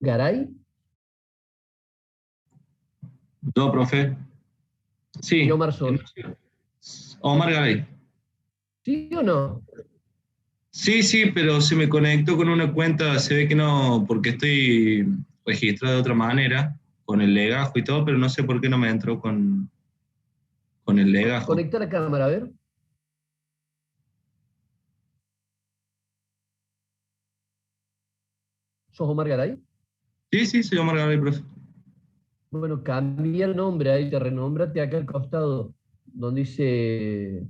Garay Yo, profe. y Sí, Omar Sosa. Omar Garay. ¿Sí o no? Sí, sí, pero se me conectó con una cuenta, se ve que no, porque estoy registrado de otra manera, con el legajo y todo, pero no sé por qué no me entró con el legajo. Conecta la cámara, a ver. ¿Sos Omar Garay? Sí, sí, soy Omar Garay, profe. Bueno, cambia el nombre ahí, te renombrate acá al costado, donde dice,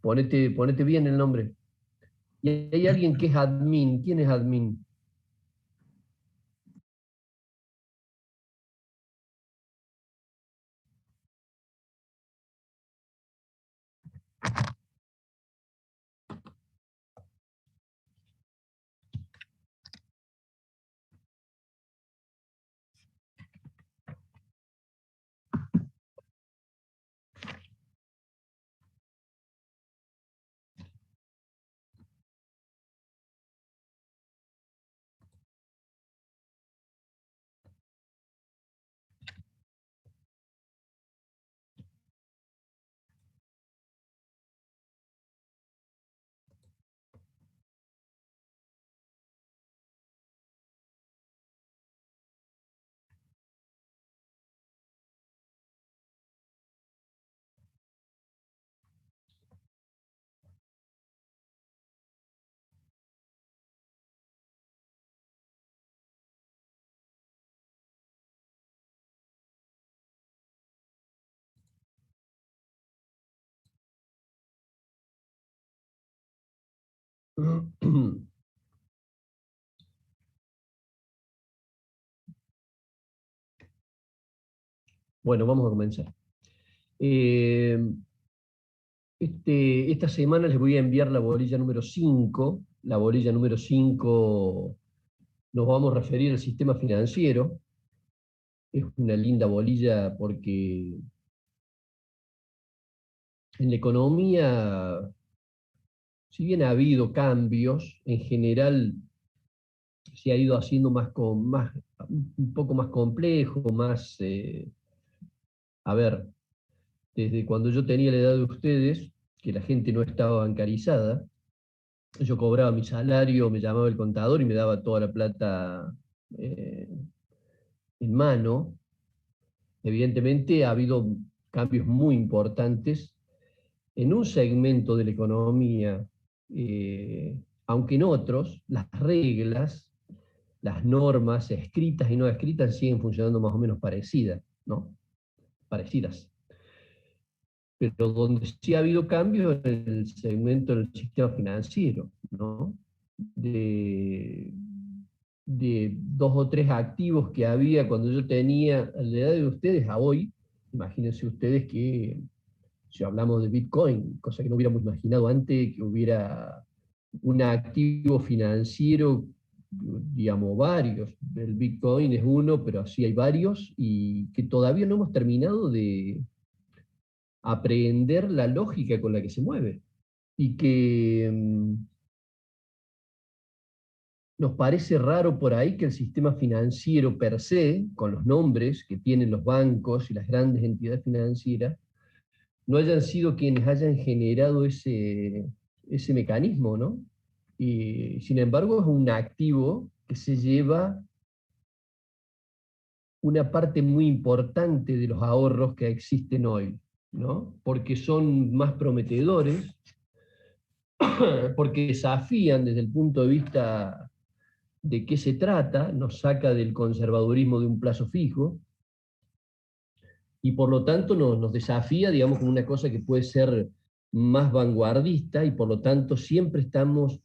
ponete bien el nombre. Y hay alguien que es admin. ¿Quién es admin? Bueno, vamos a comenzar. Eh, esta semana les voy a enviar la bolilla número 5. La bolilla número 5 nos vamos a referir al sistema financiero. Es una linda bolilla porque en la economía, si bien ha habido cambios, en general se ha ido haciendo un poco más complejo, a ver, desde cuando yo tenía la edad de ustedes, que la gente no estaba bancarizada, yo cobraba mi salario, me llamaba el contador y me daba toda la plata eh, en mano. Evidentemente ha habido cambios muy importantes en un segmento de la economía, aunque en otros, las reglas, las normas escritas y no escritas siguen funcionando más o menos parecidas, ¿no? Parecidas. Pero donde sí ha habido cambios en el segmento del sistema financiero, ¿no? De, de dos o tres activos que había cuando yo tenía la edad de ustedes a hoy, imagínense ustedes que si hablamos de Bitcoin, cosa que no hubiéramos imaginado antes, que hubiera un activo financiero, digamos, varios. El Bitcoin es uno, pero así hay varios, y que todavía no hemos terminado de aprender la lógica con la que se mueve. Y que nos parece raro por ahí que el sistema financiero per se, con los nombres que tienen los bancos y las grandes entidades financieras, no hayan sido quienes hayan generado ese mecanismo, ¿no? Y sin embargo es un activo que se lleva una parte muy importante de los ahorros que existen hoy, ¿no? Porque son más prometedores, porque desafían desde el punto de vista de qué se trata, nos saca del conservadurismo de un plazo fijo, y por lo tanto nos desafía, digamos, como una cosa que puede ser más vanguardista, y por lo tanto siempre tenemos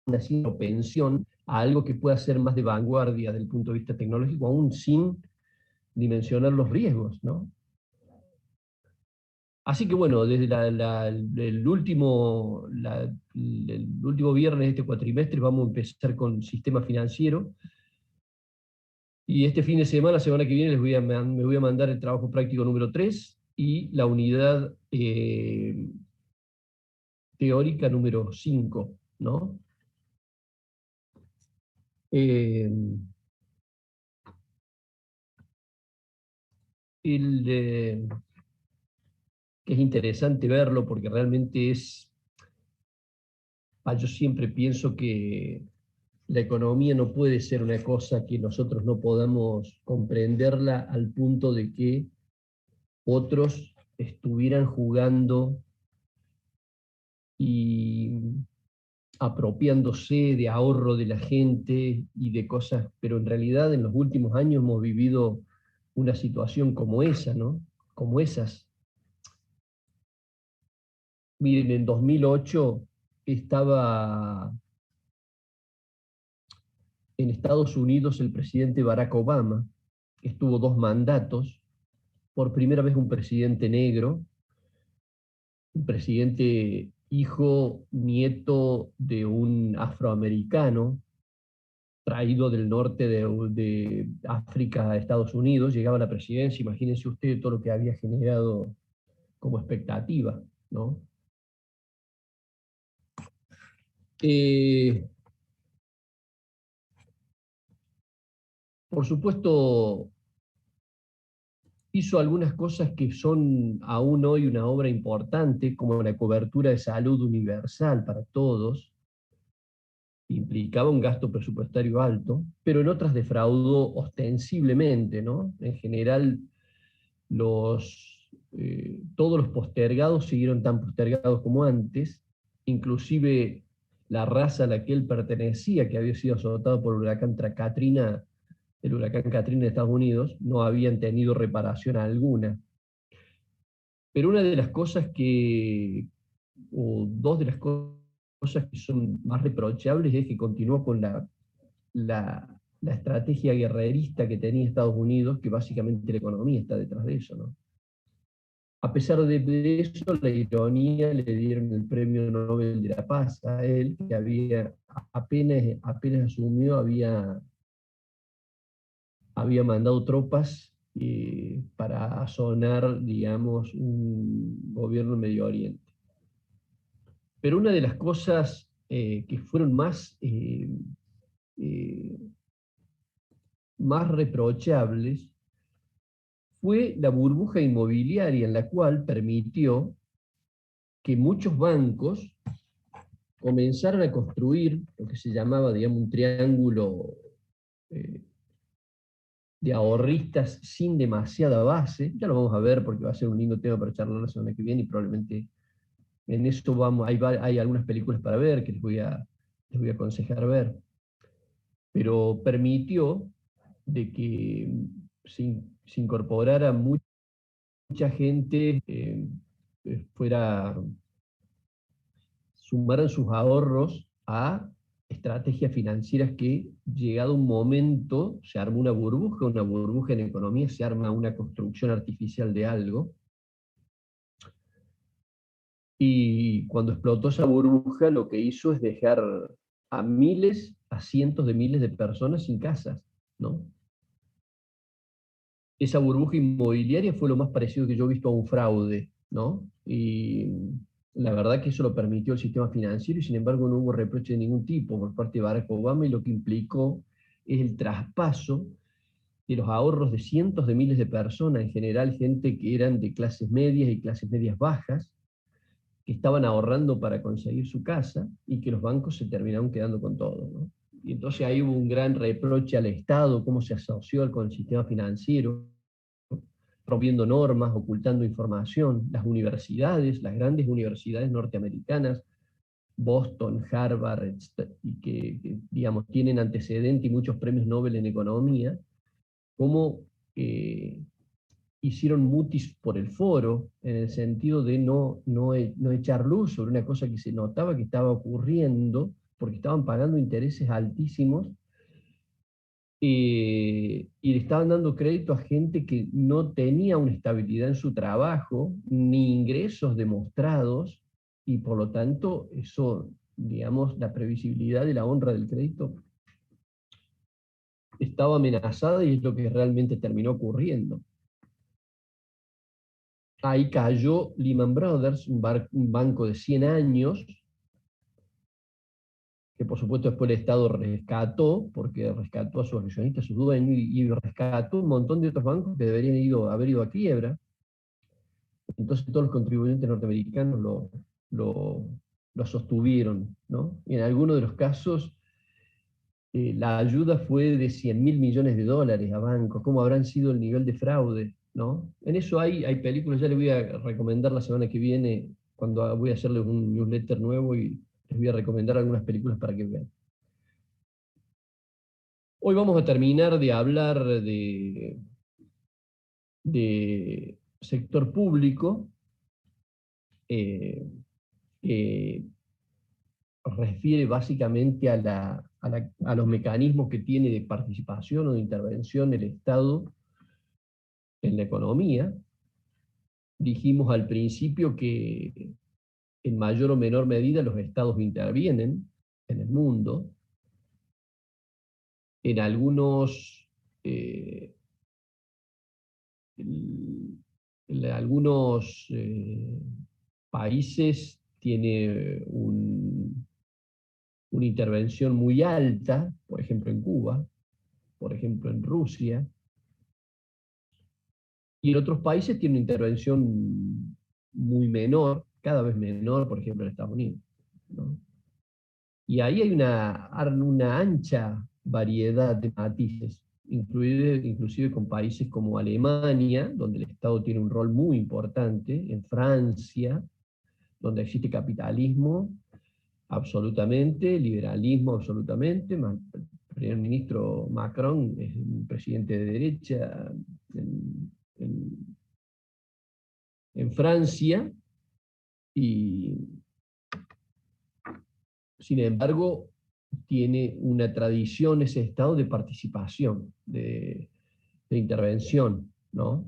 una propensión a algo que pueda ser más de vanguardia desde el punto de vista tecnológico, aún sin dimensionar los riesgos, ¿no? Así que bueno, desde el último viernes de este cuatrimestre vamos a empezar con sistema financiero, y este fin de semana, semana que viene, me voy a mandar el trabajo práctico número 3 y la unidad teórica número 5, ¿no? Eh, el, que es interesante verlo porque realmente yo siempre pienso que la economía no puede ser una cosa que nosotros no podamos comprenderla al punto de que otros estuvieran jugando y apropiándose de ahorro de la gente y de cosas, pero en realidad en los últimos años hemos vivido una situación como esa, ¿no? Como esas. Miren, en 2008 estaba en Estados Unidos el presidente Barack Obama, estuvo 2 mandatos, por primera vez un presidente negro, un presidente hijo, nieto de un afroamericano, traído del norte de África a Estados Unidos, llegaba a la presidencia, imagínense usted todo lo que había generado como expectativa, ¿no? Eh, por supuesto, hizo algunas cosas que son aún hoy una obra importante, como la cobertura de salud universal para todos, implicaba un gasto presupuestario alto, pero en otras defraudó ostensiblemente, ¿no? En general, todos los postergados siguieron tan postergados como antes, inclusive la raza a la que él pertenecía, que había sido azotado por el huracán Katrina, el huracán Katrina de Estados Unidos, no habían tenido reparación alguna. Pero una de las cosas o dos de las cosas que son más reprochables es que continuó con la estrategia guerrerista que tenía Estados Unidos, que básicamente la economía está detrás de eso, ¿no? A pesar de eso, la ironía, le dieron el Premio Nobel de la Paz a él, que apenas asumió, había mandado tropas para azonar, digamos, un gobierno en Medio Oriente. Pero una de las cosas que fueron eh, más reprochables fue la burbuja inmobiliaria en la cual permitió que muchos bancos comenzaron a construir lo que se llamaba, digamos, un triángulo eh, de ahorristas sin demasiada base. Ya lo vamos a ver porque va a ser un lindo tema para charlar la semana que viene y probablemente en eso vamos, hay algunas películas para ver que les voy a aconsejar ver. Pero permitió de que se incorporara mucha gente, sumaran sus ahorros a estrategias financieras que, llegado un momento, se arma una burbuja en economía, se arma una construcción artificial de algo, y cuando explotó esa burbuja lo que hizo es dejar a cientos de miles de personas sin casas, ¿no? Esa burbuja inmobiliaria fue lo más parecido que yo he visto a un fraude, ¿no? Y la verdad que eso lo permitió el sistema financiero y sin embargo no hubo reproche de ningún tipo por parte de Barack Obama y lo que implicó es el traspaso de los ahorros de cientos de miles de personas, en general gente que eran de clases medias y clases medias bajas, que estaban ahorrando para conseguir su casa y que los bancos se terminaron quedando con todo, ¿no? Y entonces ahí hubo un gran reproche al Estado, cómo se asoció con el sistema financiero, rompiendo normas, ocultando información. Las universidades, las grandes universidades norteamericanas, Boston, Harvard, y que digamos, tienen antecedente y muchos premios Nobel en economía, cómo hicieron mutis por el foro, en el sentido de no echar luz sobre una cosa que se notaba que estaba ocurriendo, porque estaban pagando intereses altísimos y le estaban dando crédito a gente que no tenía una estabilidad en su trabajo, ni ingresos demostrados, y por lo tanto, eso, digamos, la previsibilidad de la honra del crédito estaba amenazada y es lo que realmente terminó ocurriendo. Ahí cayó Lehman Brothers, un banco de 100 años, que por supuesto después el Estado rescató, porque rescató a sus accionistas, a sus dueños, y rescató un montón de otros bancos que deberían haber ido a quiebra. Entonces todos los contribuyentes norteamericanos lo, lo sostuvieron, ¿no? Y en algunos de los casos la ayuda fue de 100.000 millones de dólares a bancos. ¿Cómo habrán sido el nivel de fraude, ¿no? En eso hay películas, ya les voy a recomendar la semana que viene, cuando voy a hacerles un newsletter nuevo, y les voy a recomendar algunas películas para que vean. Hoy vamos a terminar de hablar de sector público, que refiere básicamente a los mecanismos que tiene de participación o de intervención el Estado en la economía. Dijimos al principio que en mayor o menor medida los estados intervienen en el mundo. En algunos países tiene una intervención muy alta, por ejemplo en Cuba, por ejemplo en Rusia, y en otros países tiene una intervención muy menor, cada vez menor, por ejemplo en Estados Unidos, ¿no? Y ahí hay una ancha variedad de matices, inclusive con países como Alemania, donde el Estado tiene un rol muy importante, en Francia, donde existe capitalismo absolutamente, liberalismo absolutamente. El primer ministro Macron es un presidente de derecha en, en Francia, y sin embargo tiene una tradición ese Estado de participación, de intervención, ¿no?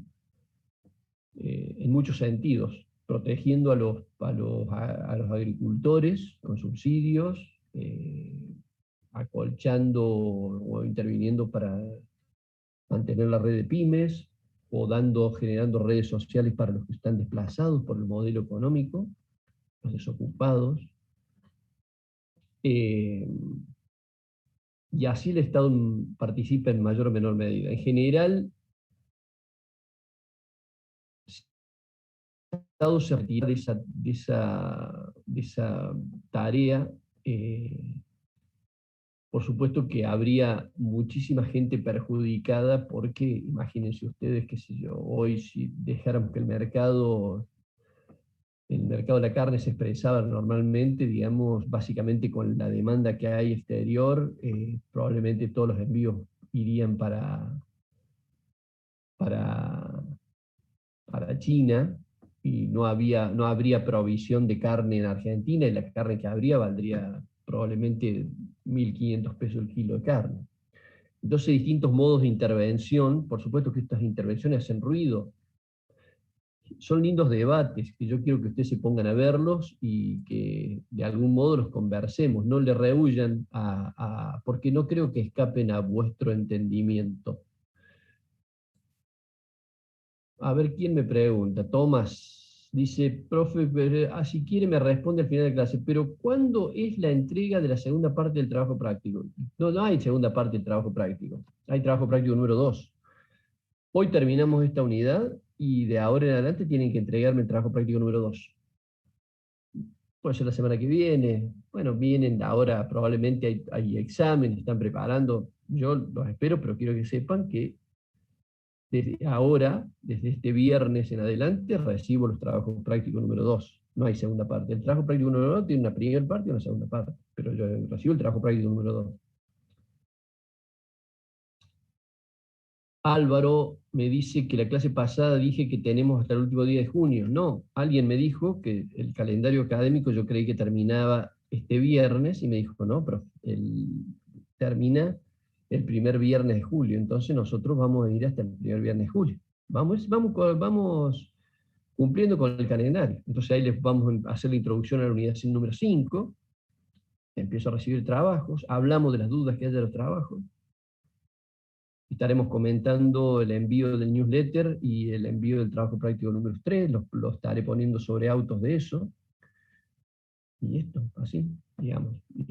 En muchos sentidos, protegiendo a los agricultores con subsidios, acolchando o interviniendo para mantener la red de pymes, o generando redes sociales para los que están desplazados por el modelo económico, los desocupados. Y así el Estado participa en mayor o menor medida. En general, el Estado se retira de esa tarea. Por supuesto que habría muchísima gente perjudicada, porque imagínense ustedes, qué sé yo, hoy si dejáramos que el mercado de la carne se expresaba normalmente, digamos, básicamente con la demanda que hay exterior, probablemente todos los envíos irían para, para China, y no habría provisión de carne en Argentina, y la carne que habría valdría probablemente 1.500 pesos el kilo de carne. Entonces, distintos modos de intervención. Por supuesto que estas intervenciones hacen ruido. Son lindos debates que yo quiero que ustedes se pongan a verlos y que de algún modo los conversemos, no le rehuyan porque no creo que escapen a vuestro entendimiento. A ver, ¿quién me pregunta? Tomás dice: profe, si quiere me responde al final de clase, pero ¿cuándo es la entrega de la segunda parte del trabajo práctico? No hay segunda parte del trabajo práctico, hay trabajo práctico número 2. Hoy terminamos esta unidad y de ahora en adelante tienen que entregarme el trabajo práctico número 2. Puede ser la semana que viene. Bueno, vienen ahora, probablemente hay exámenes, están preparando. Yo los espero, pero quiero que sepan que desde ahora, desde este viernes en adelante, recibo los trabajos prácticos número 2. No hay segunda parte. El trabajo práctico número 2 tiene una primera parte y una segunda parte, pero yo recibo el trabajo práctico número 2. Álvaro me dice que la clase pasada dije que tenemos hasta el último día de junio. No, alguien me dijo que el calendario académico yo creí que terminaba este viernes, y me dijo: no, pero termina el primer viernes de julio, entonces nosotros vamos a ir hasta el primer viernes de julio. Vamos cumpliendo con el calendario. Entonces ahí les vamos a hacer la introducción a la unidad número 5, empiezo a recibir trabajos, hablamos de las dudas que haya de los trabajos. Estaremos comentando el envío del newsletter y el envío del trabajo práctico número 3, lo estaré poniendo sobre autos de eso. Y esto, así, digamos. Y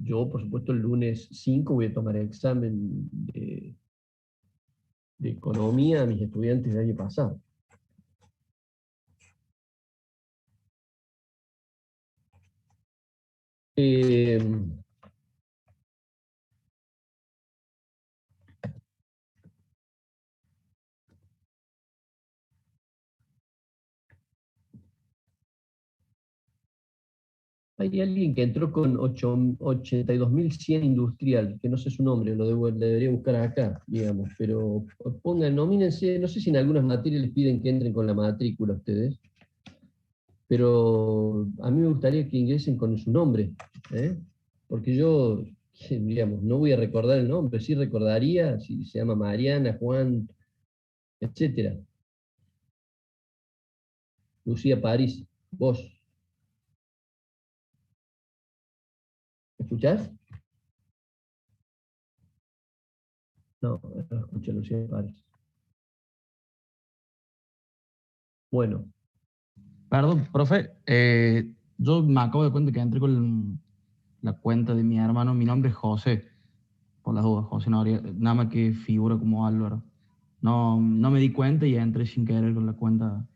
yo, por supuesto, el lunes 5 voy a tomar examen de economía a mis estudiantes del año pasado. Eh, Hay alguien que entró con 82.100 industrial, que no sé su nombre, le debería buscar acá, digamos, pero pongan, nomínense, no sé si en algunas materias les piden que entren con la matrícula ustedes, pero a mí me gustaría que ingresen con su nombre, ¿eh? Porque yo, digamos, no voy a recordar el nombre, sí recordaría si se llama Mariana, Juan, etcétera. Lucía París, vos, ¿me escuchás? No, no escucho Lucía París. Bueno, Perdón, profe, yo me acabo de cuenta que entré con la cuenta de mi hermano. Mi nombre es José, por las dudas, José Noriega, nada más que figura como Álvaro. No, no me di cuenta y entré sin querer con la cuenta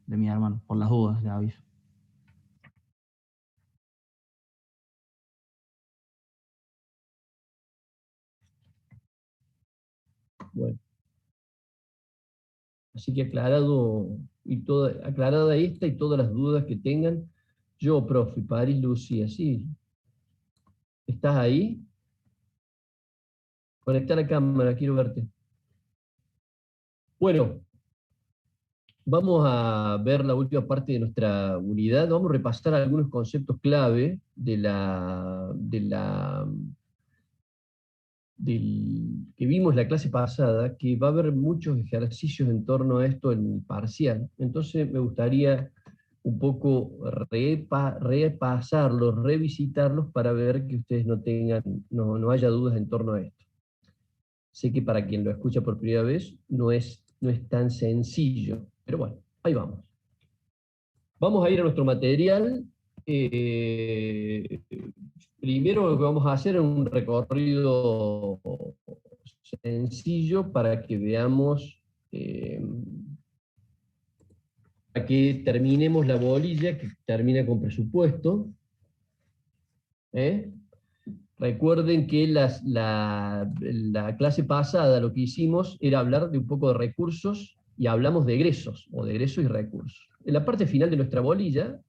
de mi hermano, por las dudas, ya aviso. bueno. Así que aclarada esta y todas las dudas que tengan, yo, profe, París, Lucía, sí. ¿Estás ahí? Conecta la cámara, quiero verte. Bueno, vamos a ver la última parte de nuestra unidad. Vamos a repasar algunos conceptos clave que vimos la clase pasada, que va a haber muchos ejercicios en torno a esto en el parcial. Entonces me gustaría un poco repasarlos, revisitarlos para ver que ustedes no haya dudas en torno a esto. Sé que para quien lo escucha por primera vez no es tan sencillo, pero bueno, ahí vamos. Vamos a ir a nuestro material. Primero lo que vamos a hacer es un recorrido sencillo para que veamos, para que terminemos la bolilla que termina con presupuesto. Recuerden que la clase pasada lo que hicimos era hablar de un poco de recursos y hablamos de egresos, o de egresos y recursos. En la parte final de nuestra bolilla,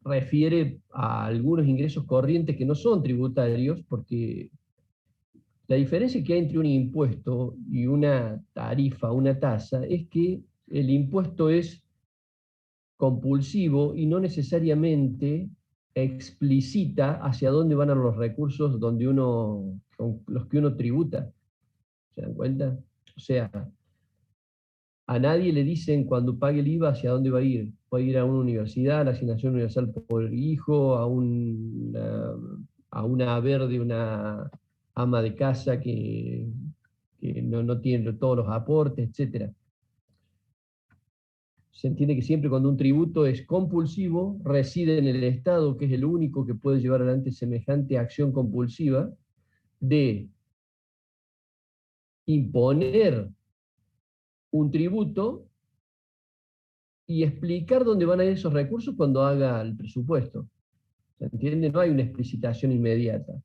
refiere a algunos ingresos corrientes que no son tributarios, porque la diferencia que hay entre un impuesto y una tarifa, una tasa, es que el impuesto es compulsivo y no necesariamente explicita hacia dónde van a los recursos con los que uno tributa. ¿Se dan cuenta? O sea, a nadie le dicen cuando pague el IVA hacia dónde va a ir. Va a ir a una universidad, a la asignación universal por hijo, a una haber de una ama de casa que no tiene todos los aportes, etc. Se entiende que siempre cuando un tributo es compulsivo, reside en el Estado, que es el único que puede llevar adelante semejante acción compulsiva de imponer un tributo y explicar dónde van a ir esos recursos cuando haga el presupuesto. ¿Se entiende? No hay una explicitación inmediata.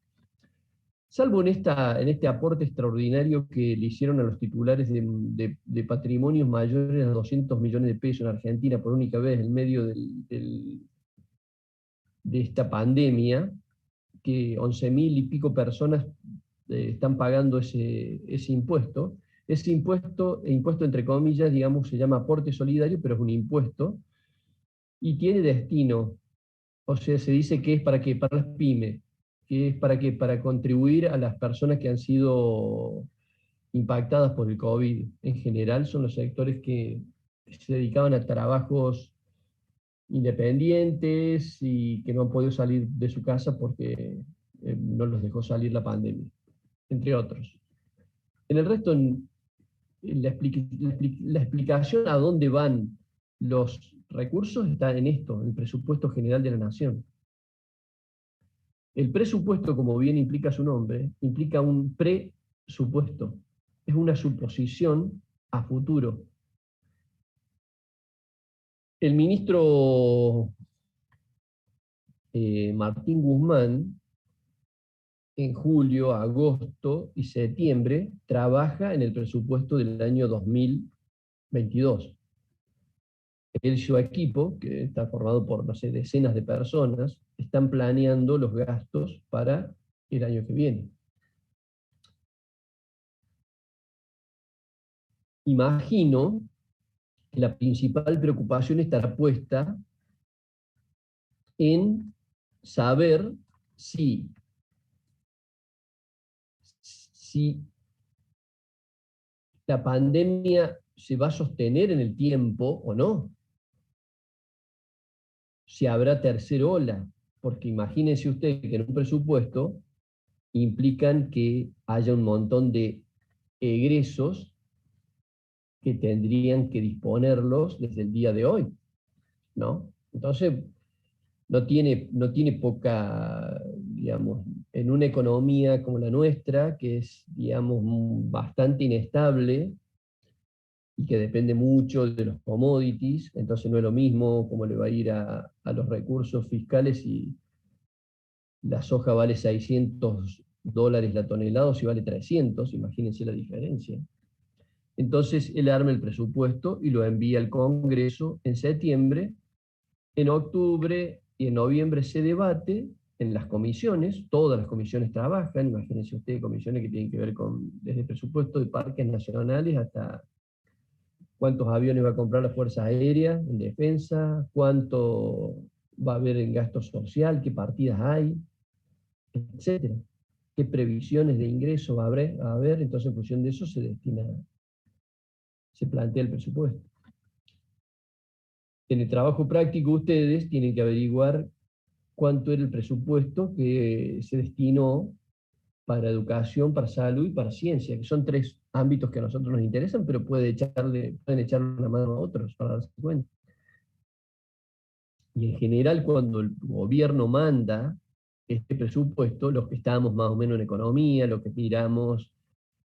Salvo en este aporte extraordinario que le hicieron a los titulares de patrimonios mayores a 200 millones de pesos en Argentina por única vez en medio de esta pandemia, que 11.000 y pico personas están pagando ese impuesto. Ese impuesto entre comillas, digamos, se llama aporte solidario, pero es un impuesto, y tiene destino. O sea, se dice que es para qué, para las pymes, que es para qué, para contribuir a las personas que han sido impactadas por el COVID. En general son los sectores que se dedicaban a trabajos independientes y que no han podido salir de su casa porque no los dejó salir la pandemia, entre otros. En el resto, la explicación a dónde van los recursos están en esto, en el presupuesto general de la nación. El presupuesto, como bien implica su nombre, implica un presupuesto. Es una suposición a futuro. El ministro Martín Guzmán, en julio, agosto y septiembre, trabaja en el presupuesto del año 2022. Él y su equipo, que está formado por, no sé, decenas de personas, están planeando los gastos para el año que viene. Imagino que la principal preocupación estará puesta en saber si la pandemia se va a sostener en el tiempo o no. Si habrá tercera ola, porque imagínense usted que en un presupuesto implican que haya un montón de egresos que tendrían que disponerlos desde el día de hoy, ¿no? Entonces, no tiene poca, digamos, en una economía como la nuestra, que es, digamos, bastante inestable y que depende mucho de los commodities, entonces no es lo mismo cómo le va a ir a los recursos fiscales si la soja vale $600 la tonelada o si vale 300, imagínense la diferencia. Entonces él arma el presupuesto y lo envía al Congreso en septiembre. En octubre y en noviembre se debate en las comisiones, todas las comisiones trabajan, imagínense ustedes comisiones que tienen que ver con, desde el presupuesto de parques nacionales hasta cuántos aviones va a comprar la Fuerza Aérea en defensa, cuánto va a haber en gasto social, qué partidas hay, etcétera, qué previsiones de ingreso va a haber, entonces en función de eso se plantea el presupuesto. En el trabajo práctico ustedes tienen que averiguar cuánto era el presupuesto que se destinó para educación, para salud y para ciencia, que son tres ámbitos que a nosotros nos interesan, pero pueden echarle una mano a otros para darse cuenta. Y en general, cuando el gobierno manda este presupuesto, los que estamos más o menos en economía, los que miramos,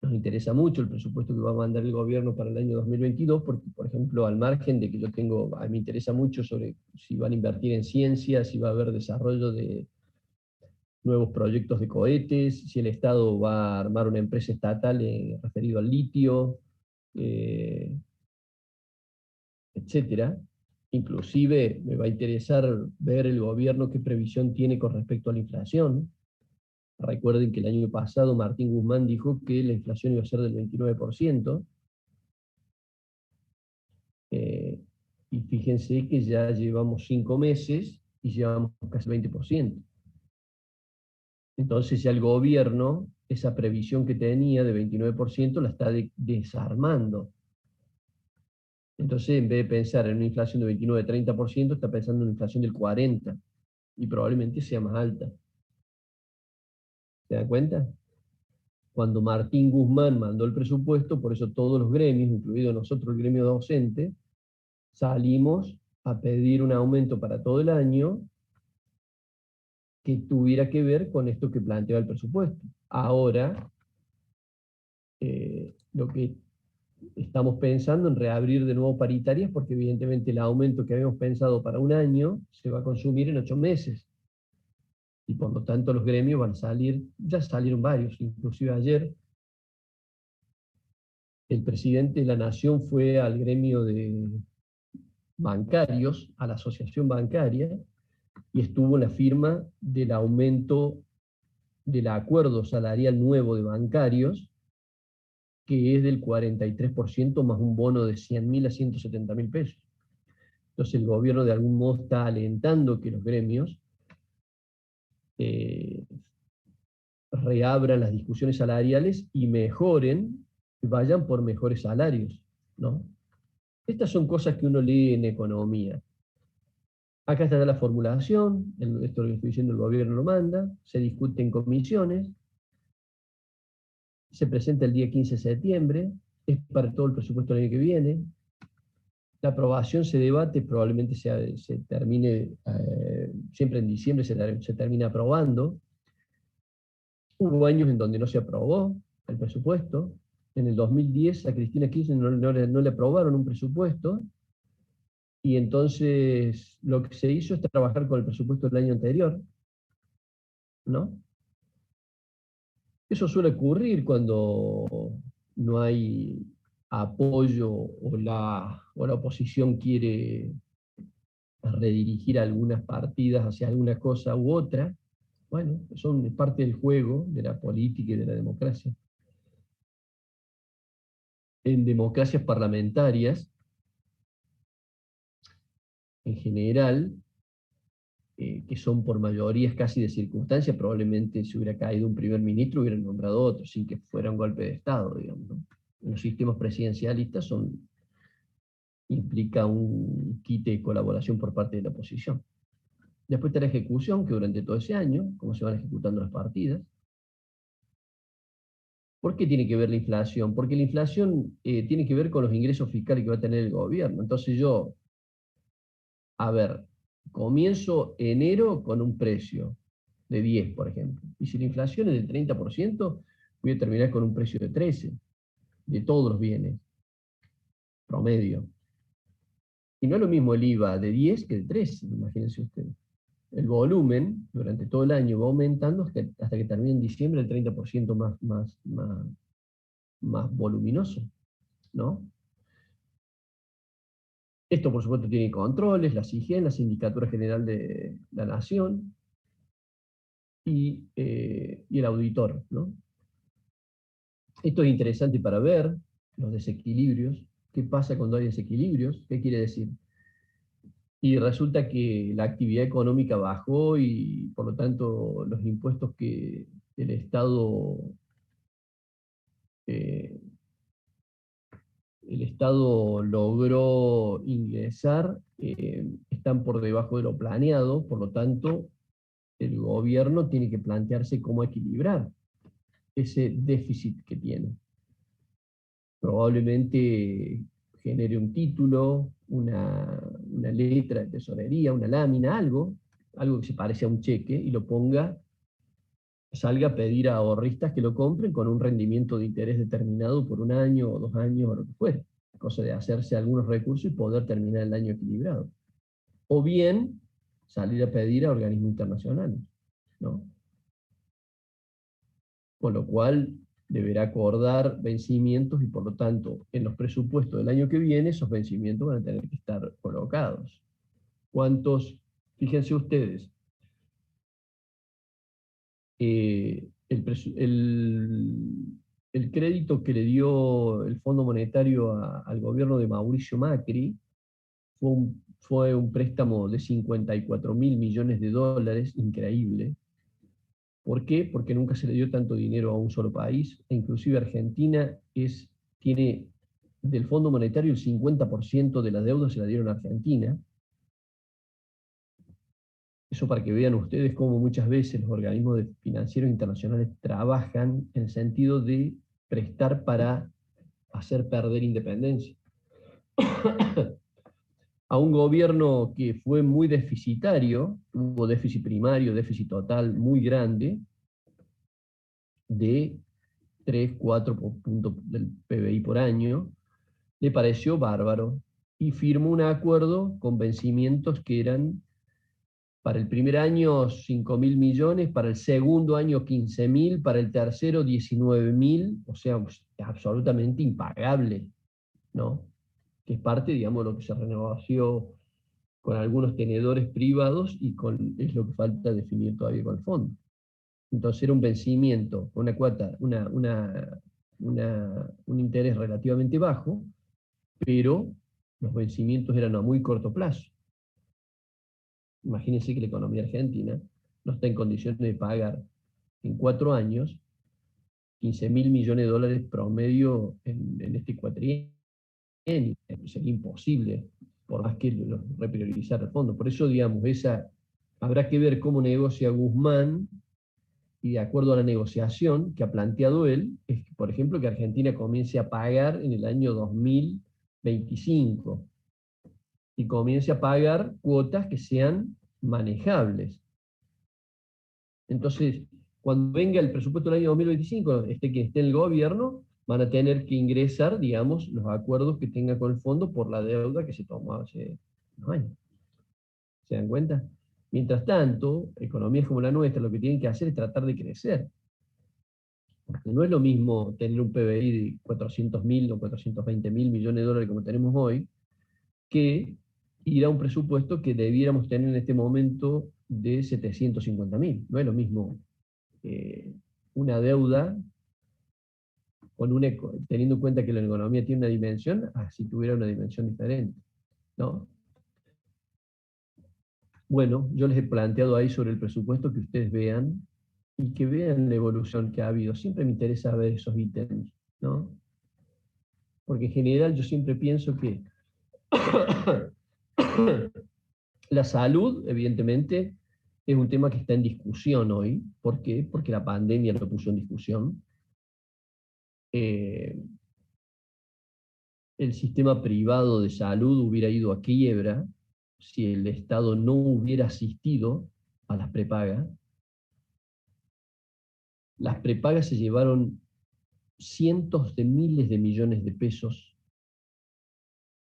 nos interesa mucho el presupuesto que va a mandar el gobierno para el año 2022, porque, por ejemplo, al margen de que a mí me interesa mucho sobre si van a invertir en ciencia, si va a haber desarrollo de nuevos proyectos de cohetes, si el Estado va a armar una empresa estatal referido al litio, etcétera. Inclusive me va a interesar ver el gobierno qué previsión tiene con respecto a la inflación. Recuerden que el año pasado Martín Guzmán dijo que la inflación iba a ser del 29%. Y fíjense que ya llevamos 5 meses y llevamos casi 20%. Entonces ya el gobierno, esa previsión que tenía de 29%, la está desarmando. Entonces, en vez de pensar en una inflación de 29-30%, está pensando en una inflación del 40%, y probablemente sea más alta. ¿Se dan cuenta? Cuando Martín Guzmán mandó el presupuesto, por eso todos los gremios, incluido nosotros el gremio docente, salimos a pedir un aumento para todo el año que tuviera que ver con esto que planteaba el presupuesto. Ahora, lo que estamos pensando en reabrir de nuevo paritarias, porque evidentemente el aumento que habíamos pensado para un año se va a consumir en 8 meses. Y por lo tanto los gremios van a salir, ya salieron varios, inclusive ayer el presidente de la Nación fue al gremio de bancarios, a la asociación bancaria, y estuvo en la firma del aumento del acuerdo salarial nuevo de bancarios, que es del 43% más un bono de 100.000 a 170.000 pesos. Entonces el gobierno de algún modo está alentando que los gremios reabran las discusiones salariales y mejoren, vayan por mejores salarios, ¿no? Estas son cosas que uno lee en economía. Acá está la formulación, esto que estoy diciendo el gobierno lo manda, se discute en comisiones, se presenta el día 15 de septiembre, es para todo el presupuesto del año que viene. La aprobación se debate, probablemente se termine, siempre en diciembre se termina aprobando. Hubo años en donde no se aprobó el presupuesto. En el 2010 a Cristina Kirchner no le aprobaron un presupuesto, y entonces lo que se hizo es trabajar con el presupuesto del año anterior, ¿no? Eso suele ocurrir cuando no hay apoyo o la oposición quiere redirigir algunas partidas hacia alguna cosa u otra. Bueno, son parte del juego de la política y de la democracia. En democracias parlamentarias, en general, que son por mayorías casi de circunstancia, probablemente si hubiera caído un primer ministro hubieran nombrado otro, sin que fuera un golpe de Estado, digamos, ¿no? Los sistemas presidencialistas implica un quite de colaboración por parte de la oposición. Después está la ejecución, que durante todo ese año, cómo se van ejecutando las partidas. ¿Por qué tiene que ver la inflación? Porque la inflación tiene que ver con los ingresos fiscales que va a tener el gobierno. Entonces yo, a ver, comienzo enero con un precio de 10, por ejemplo. Y si la inflación es del 30%, voy a terminar con un precio de 13, de todos los bienes, promedio. Y no es lo mismo el IVA de 10 que de 13, imagínense ustedes. El volumen durante todo el año va aumentando hasta que termine en diciembre el 30% más voluminoso, ¿no? Esto, por supuesto, tiene controles, la SIGEN, la Sindicatura General de la Nación, y el auditor, ¿no? Esto es interesante para ver los desequilibrios. ¿Qué pasa cuando hay desequilibrios? ¿Qué quiere decir? Y resulta que la actividad económica bajó y, por lo tanto, los impuestos que el Estado eh, logró ingresar están por debajo de lo planeado, por lo tanto, el gobierno tiene que plantearse cómo equilibrar ese déficit que tiene. Probablemente genere un título, una letra de tesorería, una lámina, algo que se parece a un cheque, y lo ponga, salga a pedir a ahorristas que lo compren con un rendimiento de interés determinado por 1 año o 2 años o lo que fuere. Cosa de hacerse algunos recursos y poder terminar el año equilibrado. O bien salir a pedir a organismos internacionales, ¿no? Con lo cual deberá acordar vencimientos y, por lo tanto, en los presupuestos del año que viene esos vencimientos van a tener que estar colocados. ¿Cuántos? Fíjense ustedes, el crédito que le dio el Fondo Monetario al gobierno de Mauricio Macri fue un préstamo de 54.000 millones de dólares, increíble. ¿Por qué? Porque nunca se le dio tanto dinero a un solo país, e inclusive Argentina tiene del Fondo Monetario el 50% de la deuda se la dieron a Argentina. Eso para que vean ustedes cómo muchas veces los organismos financieros internacionales trabajan en el sentido de prestar para hacer perder independencia. A un gobierno que fue muy deficitario, tuvo déficit primario, déficit total muy grande, de 3, 4 puntos del PBI por año, le pareció bárbaro y firmó un acuerdo con vencimientos que eran para el primer año 5.000 millones, para el segundo año 15.000, para el tercero 19.000, o sea, absolutamente impagable, ¿no? Que es parte, digamos, de lo que se renegoció con algunos tenedores privados y es lo que falta definir todavía con el fondo. Entonces era un vencimiento, una cuota, un interés relativamente bajo, pero los vencimientos eran a muy corto plazo. Imagínense que la economía argentina no está en condiciones de pagar en 4 años 15.000 millones de dólares promedio en este cuatrienio. Sería imposible, por más que repriorizar el fondo. Por eso, digamos, habrá que ver cómo negocia Guzmán, y de acuerdo a la negociación que ha planteado él, es, por ejemplo, que Argentina comience a pagar en el año 2025. y comience a pagar cuotas que sean manejables. Entonces, cuando venga el presupuesto del año 2025, quien esté en el gobierno, van a tener que ingresar, digamos, los acuerdos que tenga con el fondo por la deuda que se tomó hace unos años. ¿Se dan cuenta? Mientras tanto, economías como la nuestra lo que tienen que hacer es tratar de crecer. Porque no es lo mismo tener un PBI de 400.000 o 420.000 millones de dólares como tenemos hoy, que ir a un presupuesto que debiéramos tener en este momento de 750.000. No es lo mismo una deuda teniendo en cuenta que la economía tiene una dimensión, a si tuviera una dimensión diferente, ¿no? Bueno, yo les he planteado ahí sobre el presupuesto que ustedes vean y que vean la evolución que ha habido. Siempre me interesa ver esos ítems, ¿no? Porque en general yo siempre pienso que la salud, evidentemente, es un tema que está en discusión hoy. ¿Por qué? Porque la pandemia lo puso en discusión. El sistema privado de salud hubiera ido a quiebra si el Estado no hubiera asistido a las prepagas. Las prepagas se llevaron cientos de miles de millones de pesos.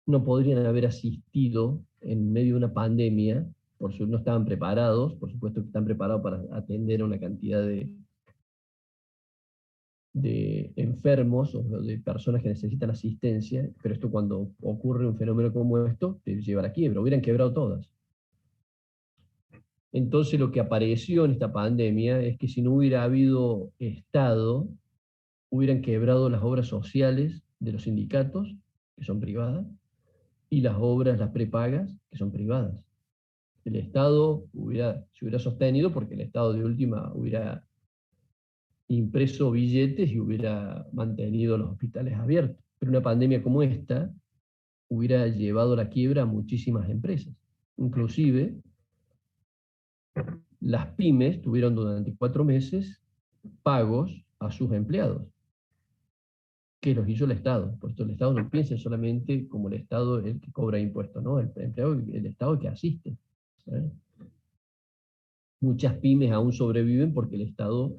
No podrían haber asistido en medio de una pandemia, no estaban preparados, por supuesto que están preparados para atender a una cantidad de enfermos o de personas que necesitan asistencia, pero esto cuando ocurre un fenómeno como esto, te lleva a la quiebra, hubieran quebrado todas. Entonces lo que apareció en esta pandemia es que si no hubiera habido Estado, hubieran quebrado las obras sociales de los sindicatos, que son privadas, y las prepagas, que son privadas. El Estado se hubiera sostenido porque el Estado de última hubiera impreso billetes y hubiera mantenido los hospitales abiertos. Pero una pandemia como esta hubiera llevado a la quiebra a muchísimas empresas. Inclusive, las pymes tuvieron durante 4 meses pagos a sus empleados, que los hizo el Estado. Por esto el Estado no piensa solamente como el Estado el que cobra impuestos, ¿no? El Estado que asiste. ¿Sabes? Muchas pymes aún sobreviven porque el Estado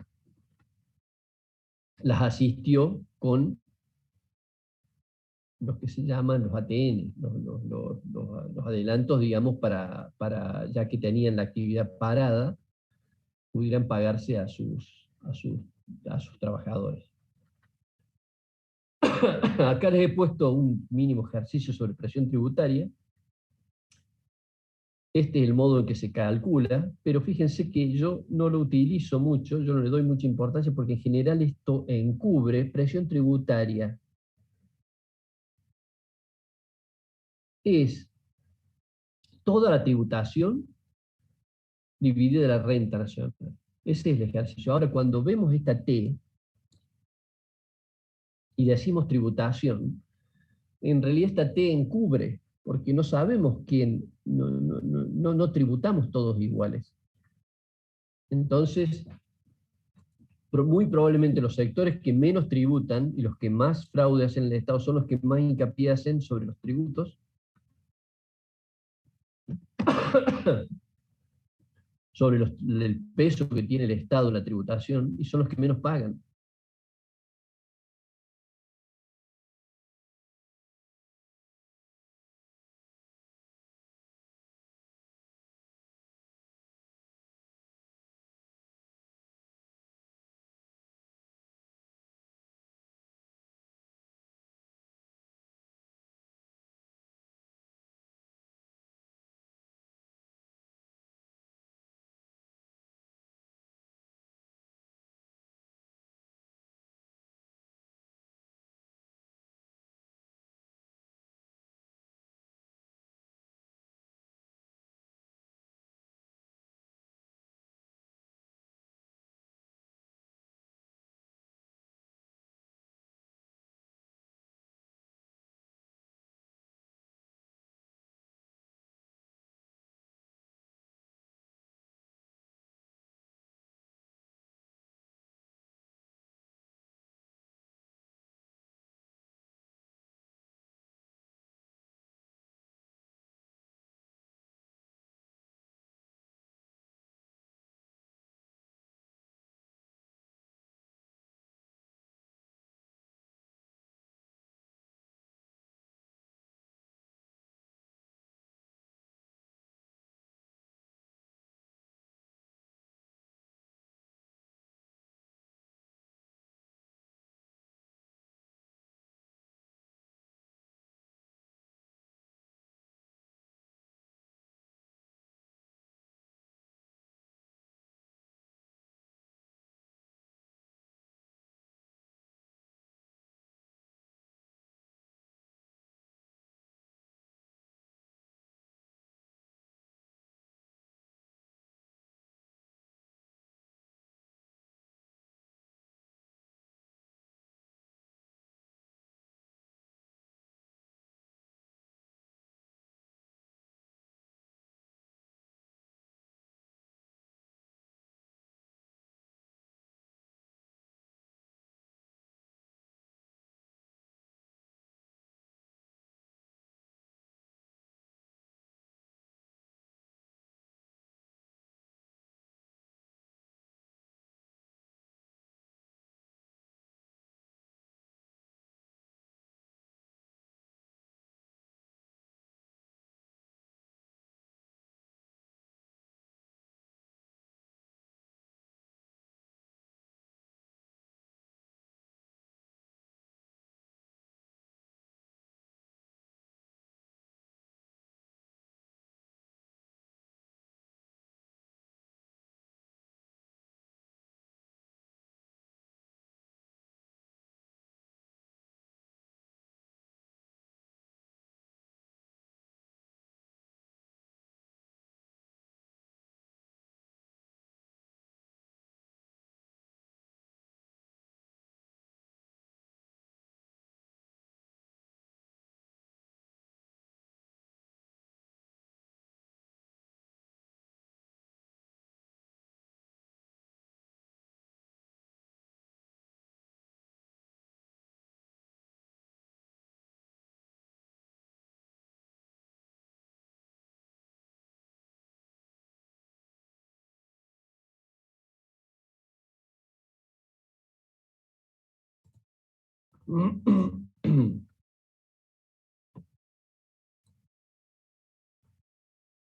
las asistió con los que se llaman los ATN, los adelantos, digamos, ya que tenían la actividad parada, pudieran pagarse a sus trabajadores. Acá les he puesto un mínimo ejercicio sobre presión tributaria. Este es el modo en que se calcula, pero fíjense que yo no lo utilizo mucho, yo no le doy mucha importancia porque en general esto encubre presión tributaria. Es toda la tributación dividida la renta nacional. Ese es el ejercicio. Ahora, cuando vemos esta T y decimos tributación, en realidad esta T encubre, porque no sabemos quién, no tributamos todos iguales. Entonces, muy probablemente los sectores que menos tributan y los que más fraude hacen en el Estado son los que más hincapié hacen sobre los tributos, sobre el peso que tiene el Estado en la tributación, y son los que menos pagan.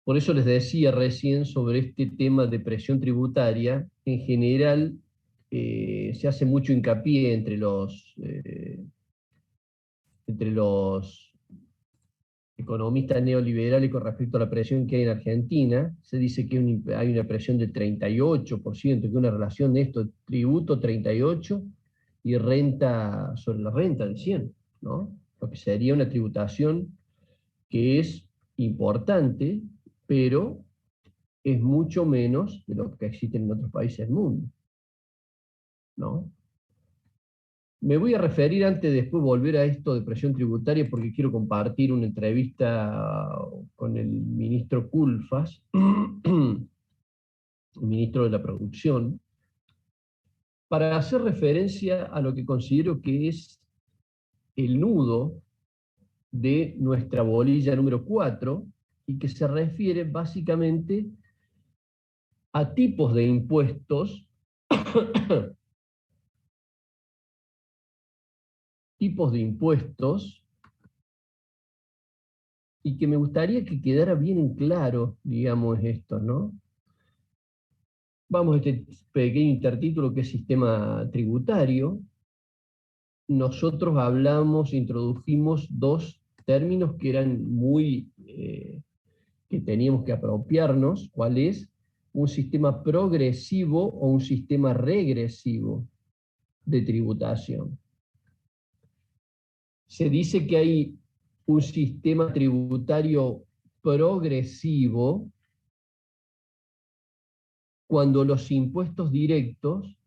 Por eso les decía recién sobre este tema de presión tributaria. En general, se hace mucho hincapié entre los economistas neoliberales con respecto a la presión que hay en Argentina. Se dice que hay una presión del 38%, que es una relación de esto, tributo 38 y renta sobre la renta del 100, ¿no? Lo que sería una tributación que es importante, pero es mucho menos de lo que existe en otros países del mundo, ¿no? Me voy a referir antes de después volver a esto de presión tributaria porque quiero compartir una entrevista con el ministro Culfas, el ministro de la Producción, para hacer referencia a lo que considero que es el nudo de nuestra bolilla número 4 y que se refiere básicamente a tipos de impuestos tipos de impuestos, y que me gustaría que quedara bien en claro, digamos, esto, ¿no? Vamos a este pequeño intertítulo que es sistema tributario. Nosotros introdujimos dos términos que eran que teníamos que apropiarnos, ¿cuál es? Un sistema progresivo o un sistema regresivo de tributación. Se dice que hay un sistema tributario progresivo cuando los impuestos directos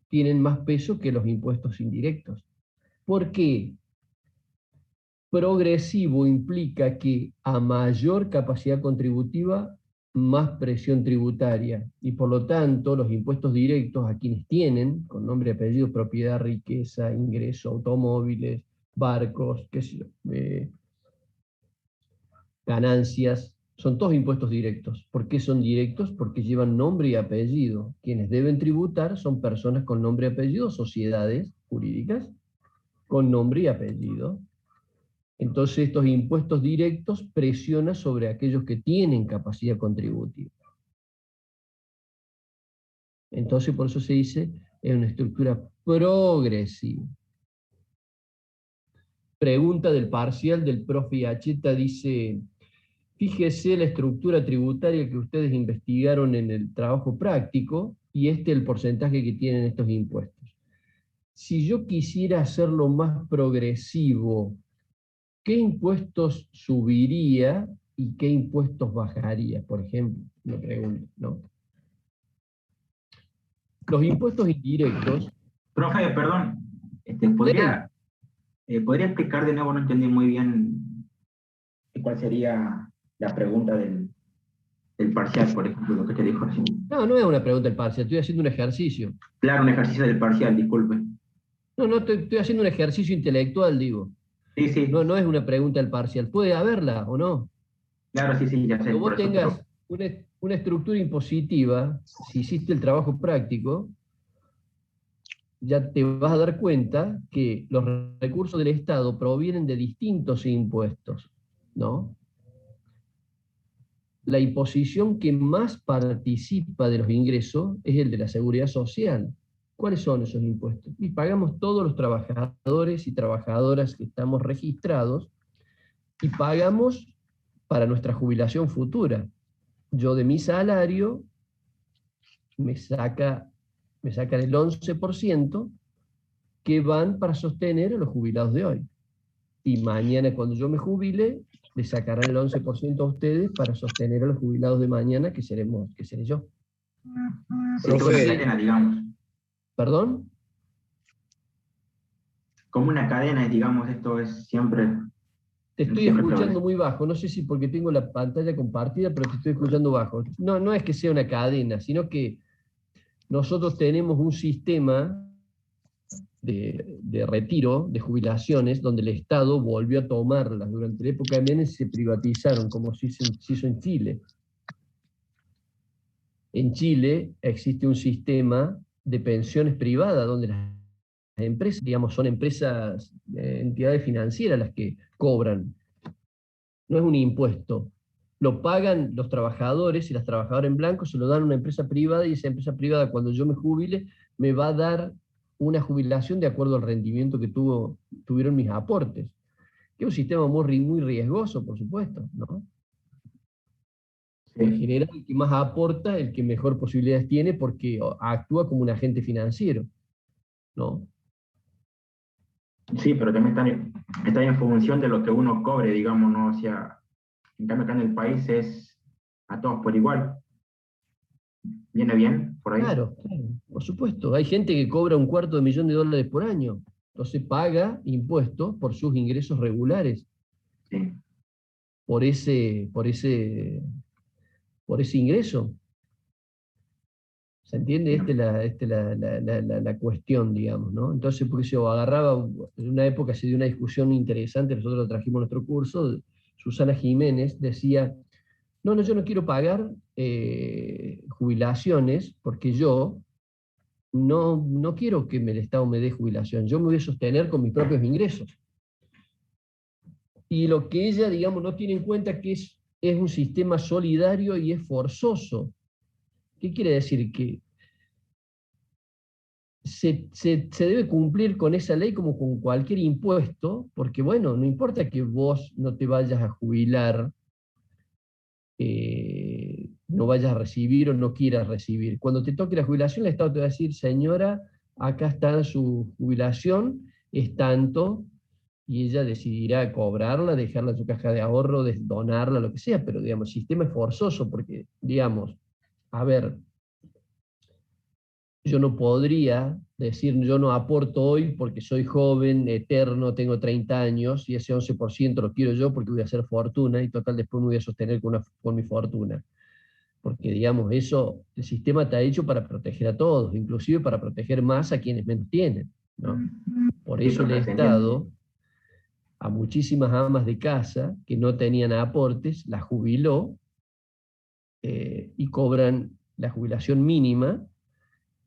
tienen más peso que los impuestos indirectos. ¿Por qué? Progresivo implica que a mayor capacidad contributiva, más presión tributaria, y por lo tanto los impuestos directos a quienes tienen, con nombre, apellido, propiedad, riqueza, ingreso, automóviles, barcos, qué sé yo, ganancias, son todos impuestos directos. ¿Por qué son directos? Porque llevan nombre y apellido. Quienes deben tributar son personas con nombre y apellido, sociedades jurídicas con nombre y apellido. Entonces estos impuestos directos presionan sobre aquellos que tienen capacidad contributiva. Entonces por eso se dice es una estructura progresiva. Pregunta del parcial del profe Acheta, dice: fíjese la estructura tributaria que ustedes investigaron en el trabajo práctico y el porcentaje que tienen estos impuestos. Si yo quisiera hacerlo más progresivo, ¿qué impuestos subiría y qué impuestos bajaría? Por ejemplo, me pregunto, ¿no? Los impuestos indirectos... Profe, perdón, ¿podría explicar de nuevo? No entendí muy bien cuál sería la pregunta del parcial, por ejemplo, lo que te dijo recién. No es una pregunta del parcial, estoy haciendo un ejercicio. Claro, un ejercicio del parcial, disculpe. No, estoy haciendo un ejercicio intelectual, digo. Sí. No es una pregunta del parcial. ¿Puede haberla o no? Claro, sí, ya sé. Cuando vos tengas una estructura impositiva, si hiciste el trabajo práctico, ya te vas a dar cuenta que los recursos del Estado provienen de distintos impuestos, ¿no? La imposición que más participa de los ingresos es el de la seguridad social. ¿Cuáles son esos impuestos? Y pagamos todos los trabajadores y trabajadoras que estamos registrados y pagamos para nuestra jubilación futura. Yo de mi salario me sacan el 11% que van para sostener a los jubilados de hoy. Y mañana, cuando yo me jubile, le sacarán el 11% a ustedes para sostener a los jubilados de mañana, que seré yo. Profe, cadena, digamos. ¿Perdón? Como una cadena, digamos, esto es siempre... Te estoy escuchando muy bajo, no sé si porque tengo la pantalla compartida, pero te estoy escuchando bajo. No es que sea una cadena, sino que nosotros tenemos un sistema de retiro, de jubilaciones, donde el Estado volvió a tomarlas. Durante la época de Menem se privatizaron, como se hizo en Chile. En Chile existe un sistema de pensiones privadas, donde las empresas, digamos, son empresas, entidades financieras las que cobran. No es un impuesto. Lo pagan los trabajadores y las trabajadoras en blanco, se lo dan a una empresa privada y esa empresa privada, cuando yo me jubile, me va a dar una jubilación de acuerdo al rendimiento que tuvieron mis aportes. Que es un sistema muy riesgoso, por supuesto, ¿no? En general, el que más aporta, el que mejor posibilidades tiene, porque actúa como un agente financiero, ¿no? Sí, pero también está en función de lo que uno cobre, digamos, ¿no? O sea, en cambio acá en el país es a todos por igual. ¿Viene bien por ahí? Claro, por supuesto. Hay gente que cobra $250,000 por año, entonces paga impuestos por sus ingresos regulares, Sí. por ese ingreso. ¿Se entiende? La cuestión, digamos, ¿no? Entonces, por eso agarraba, en una época se dio una discusión interesante, nosotros lo trajimos a nuestro curso, Susana Jiménez decía, no, yo no quiero pagar jubilaciones porque yo no quiero que el Estado me dé jubilación, yo me voy a sostener con mis propios ingresos. Y lo que ella, digamos, no tiene en cuenta que es un sistema solidario y es forzoso. ¿Qué quiere decir? Que se debe cumplir con esa ley como con cualquier impuesto, porque bueno, no importa que vos no te vayas a jubilar, no vayas a recibir o no quieras recibir. Cuando te toque la jubilación, el Estado te va a decir, señora, acá está su jubilación, es tanto, y ella decidirá cobrarla, dejarla en su caja de ahorro, donarla, lo que sea, pero digamos, el sistema es forzoso, porque, digamos, a ver, yo no podría decir, yo no aporto hoy porque soy joven, eterno, tengo 30 años, y ese 11% lo quiero yo porque voy a hacer fortuna, y total después me voy a sostener con mi fortuna. Porque, digamos, eso, el sistema está hecho para proteger a todos, inclusive para proteger más a quienes menos tienen, ¿no? Por eso el Estado, a muchísimas amas de casa que no tenían aportes, las jubiló y cobran la jubilación mínima,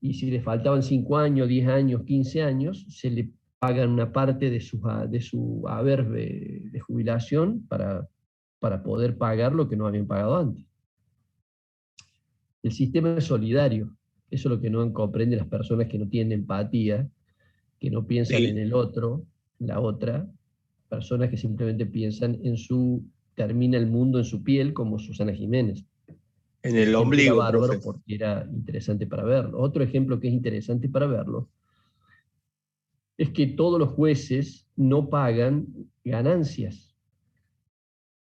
y si les faltaban 5 años, 10 años, 15 años, se le pagan una parte de su haber de jubilación para poder pagar lo que no habían pagado antes. El sistema es solidario, eso es lo que no comprenden las personas que no tienen empatía, que no piensan en el otro, la otra, personas que simplemente piensan termina el mundo en su piel, como Susana Jiménez. En el ombligo, era bárbaro, profe. porque era interesante para verlo. Otro ejemplo que es interesante para verlo es que todos los jueces no pagan ganancias.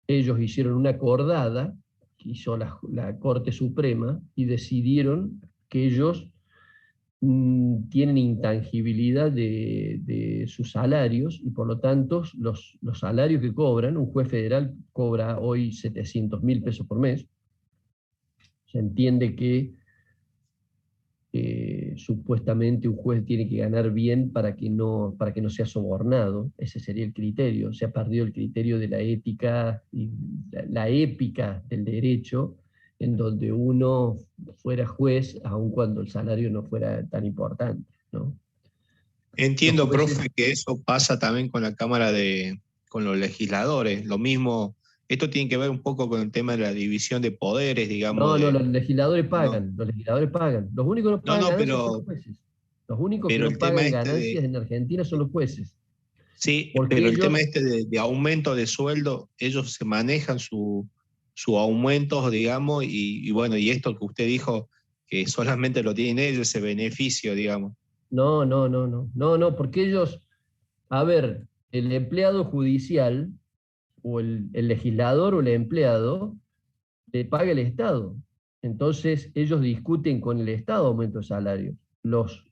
Ellos hicieron una acordada, que hizo la Corte Suprema, y decidieron que ellos tienen intangibilidad de sus salarios, y por lo tanto los salarios que cobran, un juez federal cobra hoy 700.000 pesos por mes. Se entiende que supuestamente un juez tiene que ganar bien para que no sea sobornado. Ese sería el criterio. Se ha perdido el criterio de la ética y la épica del derecho, en donde uno fuera juez aun cuando el salario no fuera tan importante, ¿no? Entiendo, profe, que eso pasa también con la Cámara con los legisladores. Lo mismo, esto tiene que ver un poco con el tema de la división de poderes, digamos. No, los legisladores pagan, los legisladores pagan. Los únicos que no pagan ganancias son los jueces. Los únicos que no pagan ganancias en Argentina son los jueces. Sí, pero el tema de aumento de sueldo, ellos se manejan su aumento, digamos, y bueno, y esto que usted dijo, que solamente lo tienen ellos, ese beneficio, digamos. No, porque ellos, a ver, el empleado judicial, o el legislador o el empleado, le paga el Estado. Entonces ellos discuten con el Estado aumento de salarios. Los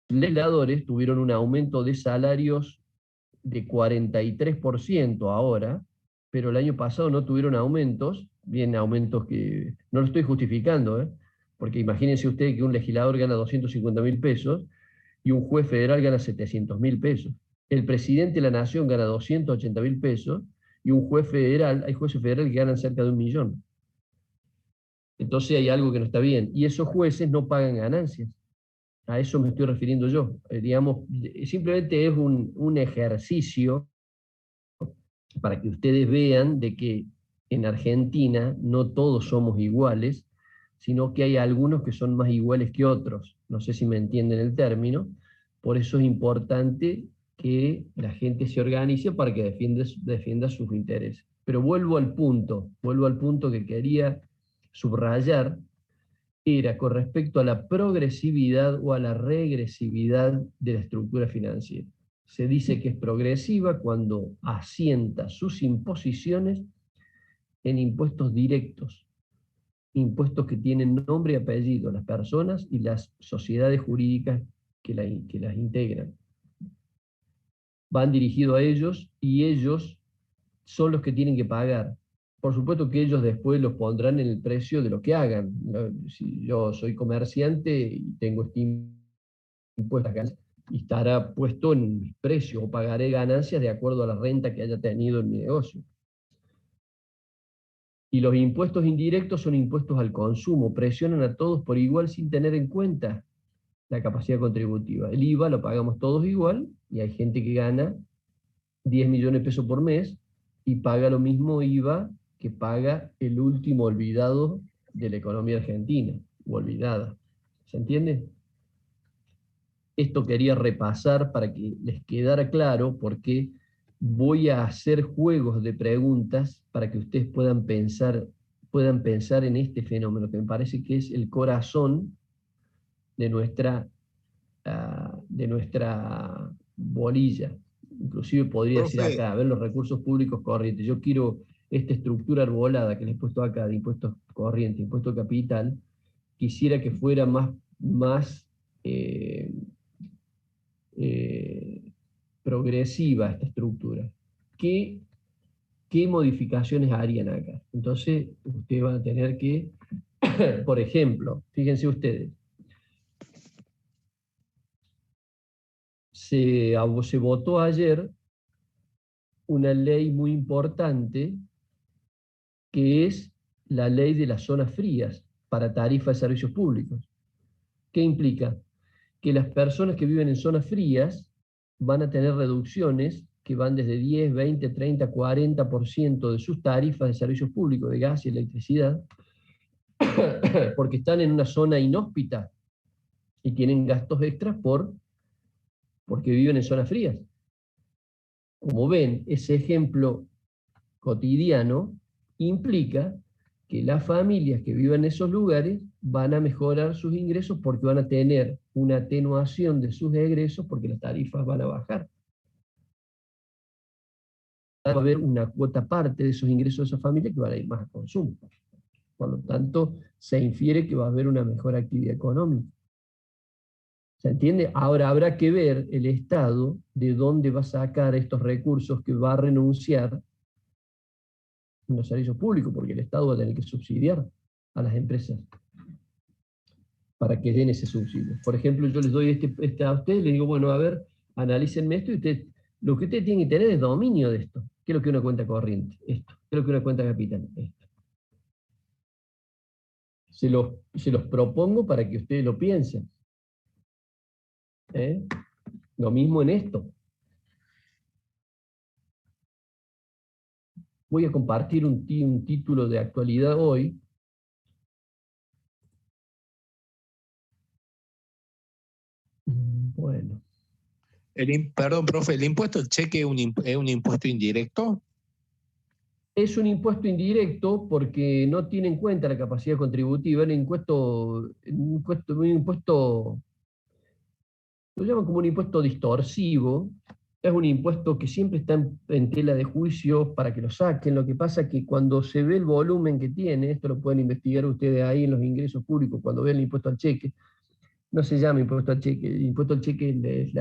legisladores tuvieron un aumento de salarios de 43% ahora, pero el año pasado no tuvieron aumentos, bien aumentos que no lo estoy justificando, porque imagínense ustedes que un legislador gana 250.000 pesos y un juez federal gana 700.000 pesos. El presidente de la nación gana 280.000 pesos y un juez federal, hay jueces federales que ganan cerca de 1 millón. Entonces hay algo que no está bien. Y esos jueces no pagan ganancias. A eso me estoy refiriendo yo. Digamos, simplemente es un ejercicio para que ustedes vean de que en Argentina no todos somos iguales, sino que hay algunos que son más iguales que otros. No sé si me entienden el término. Por eso es importante que la gente se organice para que defienda sus intereses. Pero vuelvo al punto que quería subrayar, era con respecto a la progresividad o a la regresividad de la estructura financiera. Se dice que es progresiva cuando asienta sus imposiciones en impuestos directos, impuestos que tienen nombre y apellido, las personas y las sociedades jurídicas que las integran. Van dirigidos a ellos y ellos son los que tienen que pagar. Por supuesto que ellos después los pondrán en el precio de lo que hagan. Si yo soy comerciante y tengo este impuesto acá, y estará puesto en mi precio, o pagaré ganancias de acuerdo a la renta que haya tenido en mi negocio. Y los impuestos indirectos son impuestos al consumo, presionan a todos por igual sin tener en cuenta la capacidad contributiva. El IVA lo pagamos todos igual, y hay gente que gana 10 millones de pesos por mes y paga lo mismo IVA que paga el último olvidado de la economía argentina, o olvidada. ¿Se entiende? Esto quería repasar para que les quedara claro, porque voy a hacer juegos de preguntas para que ustedes puedan pensar en este fenómeno, que me parece que es el corazón de nuestra bolilla. Inclusive podría decir acá, a ver, los recursos públicos corrientes. Yo quiero esta estructura arbolada que les he puesto acá, de impuestos corrientes, impuesto capital, quisiera que fuera más progresiva esta estructura. ¿Qué modificaciones harían acá? Entonces, ustedes van a tener que, por ejemplo, fíjense ustedes, se votó ayer una ley muy importante, que es la ley de las zonas frías para tarifas de servicios públicos. ¿Qué implica? Que las personas que viven en zonas frías van a tener reducciones que van desde 10, 20, 30, 40% de sus tarifas de servicios públicos, de gas y electricidad, porque están en una zona inhóspita y tienen gastos extras porque viven en zonas frías. Como ven, ese ejemplo cotidiano implica que las familias que viven en esos lugares van a mejorar sus ingresos porque van a tener una atenuación de sus egresos porque las tarifas van a bajar. Va a haber una cuota parte de esos ingresos de esa familia que van a ir más a consumo. Por lo tanto, se infiere que va a haber una mejor actividad económica. ¿Se entiende? Ahora habrá que ver el Estado de dónde va a sacar estos recursos que va a renunciar en los servicios públicos, porque el Estado va a tener que subsidiar a las empresas para que den ese subsidio. Por ejemplo, yo les doy a ustedes, les digo, bueno, a ver, analícenme esto, y lo que ustedes tienen que tener es dominio de esto. ¿Qué es lo que una cuenta corriente? Esto. ¿Qué es lo que una cuenta capital? Esto. Se los propongo para que ustedes lo piensen. Lo mismo en esto. Voy a compartir un título de actualidad hoy. Bueno. Perdón, profe, ¿el impuesto al cheque es un impuesto indirecto? Es un impuesto indirecto porque no tiene en cuenta la capacidad contributiva. El impuesto lo llaman como un impuesto distorsivo. Es un impuesto que siempre está en tela de juicio para que lo saquen. Lo que pasa es que cuando se ve el volumen que tiene, esto lo pueden investigar ustedes ahí en los ingresos públicos, cuando vean el impuesto al cheque, no se llama impuesto al cheque, el impuesto al cheque es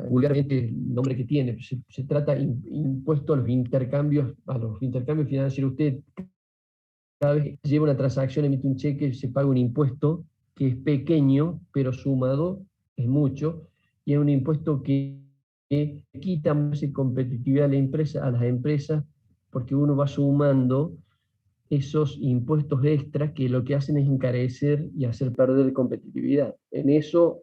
vulgarmente el nombre que tiene. Se trata impuesto a los intercambios financieros. Usted cada vez que lleva una transacción, emite un cheque, se paga un impuesto que es pequeño, pero sumado es mucho, y es un impuesto que quita más competitividad a las empresas, porque uno va sumando esos impuestos extras que lo que hacen es encarecer y hacer perder competitividad. En eso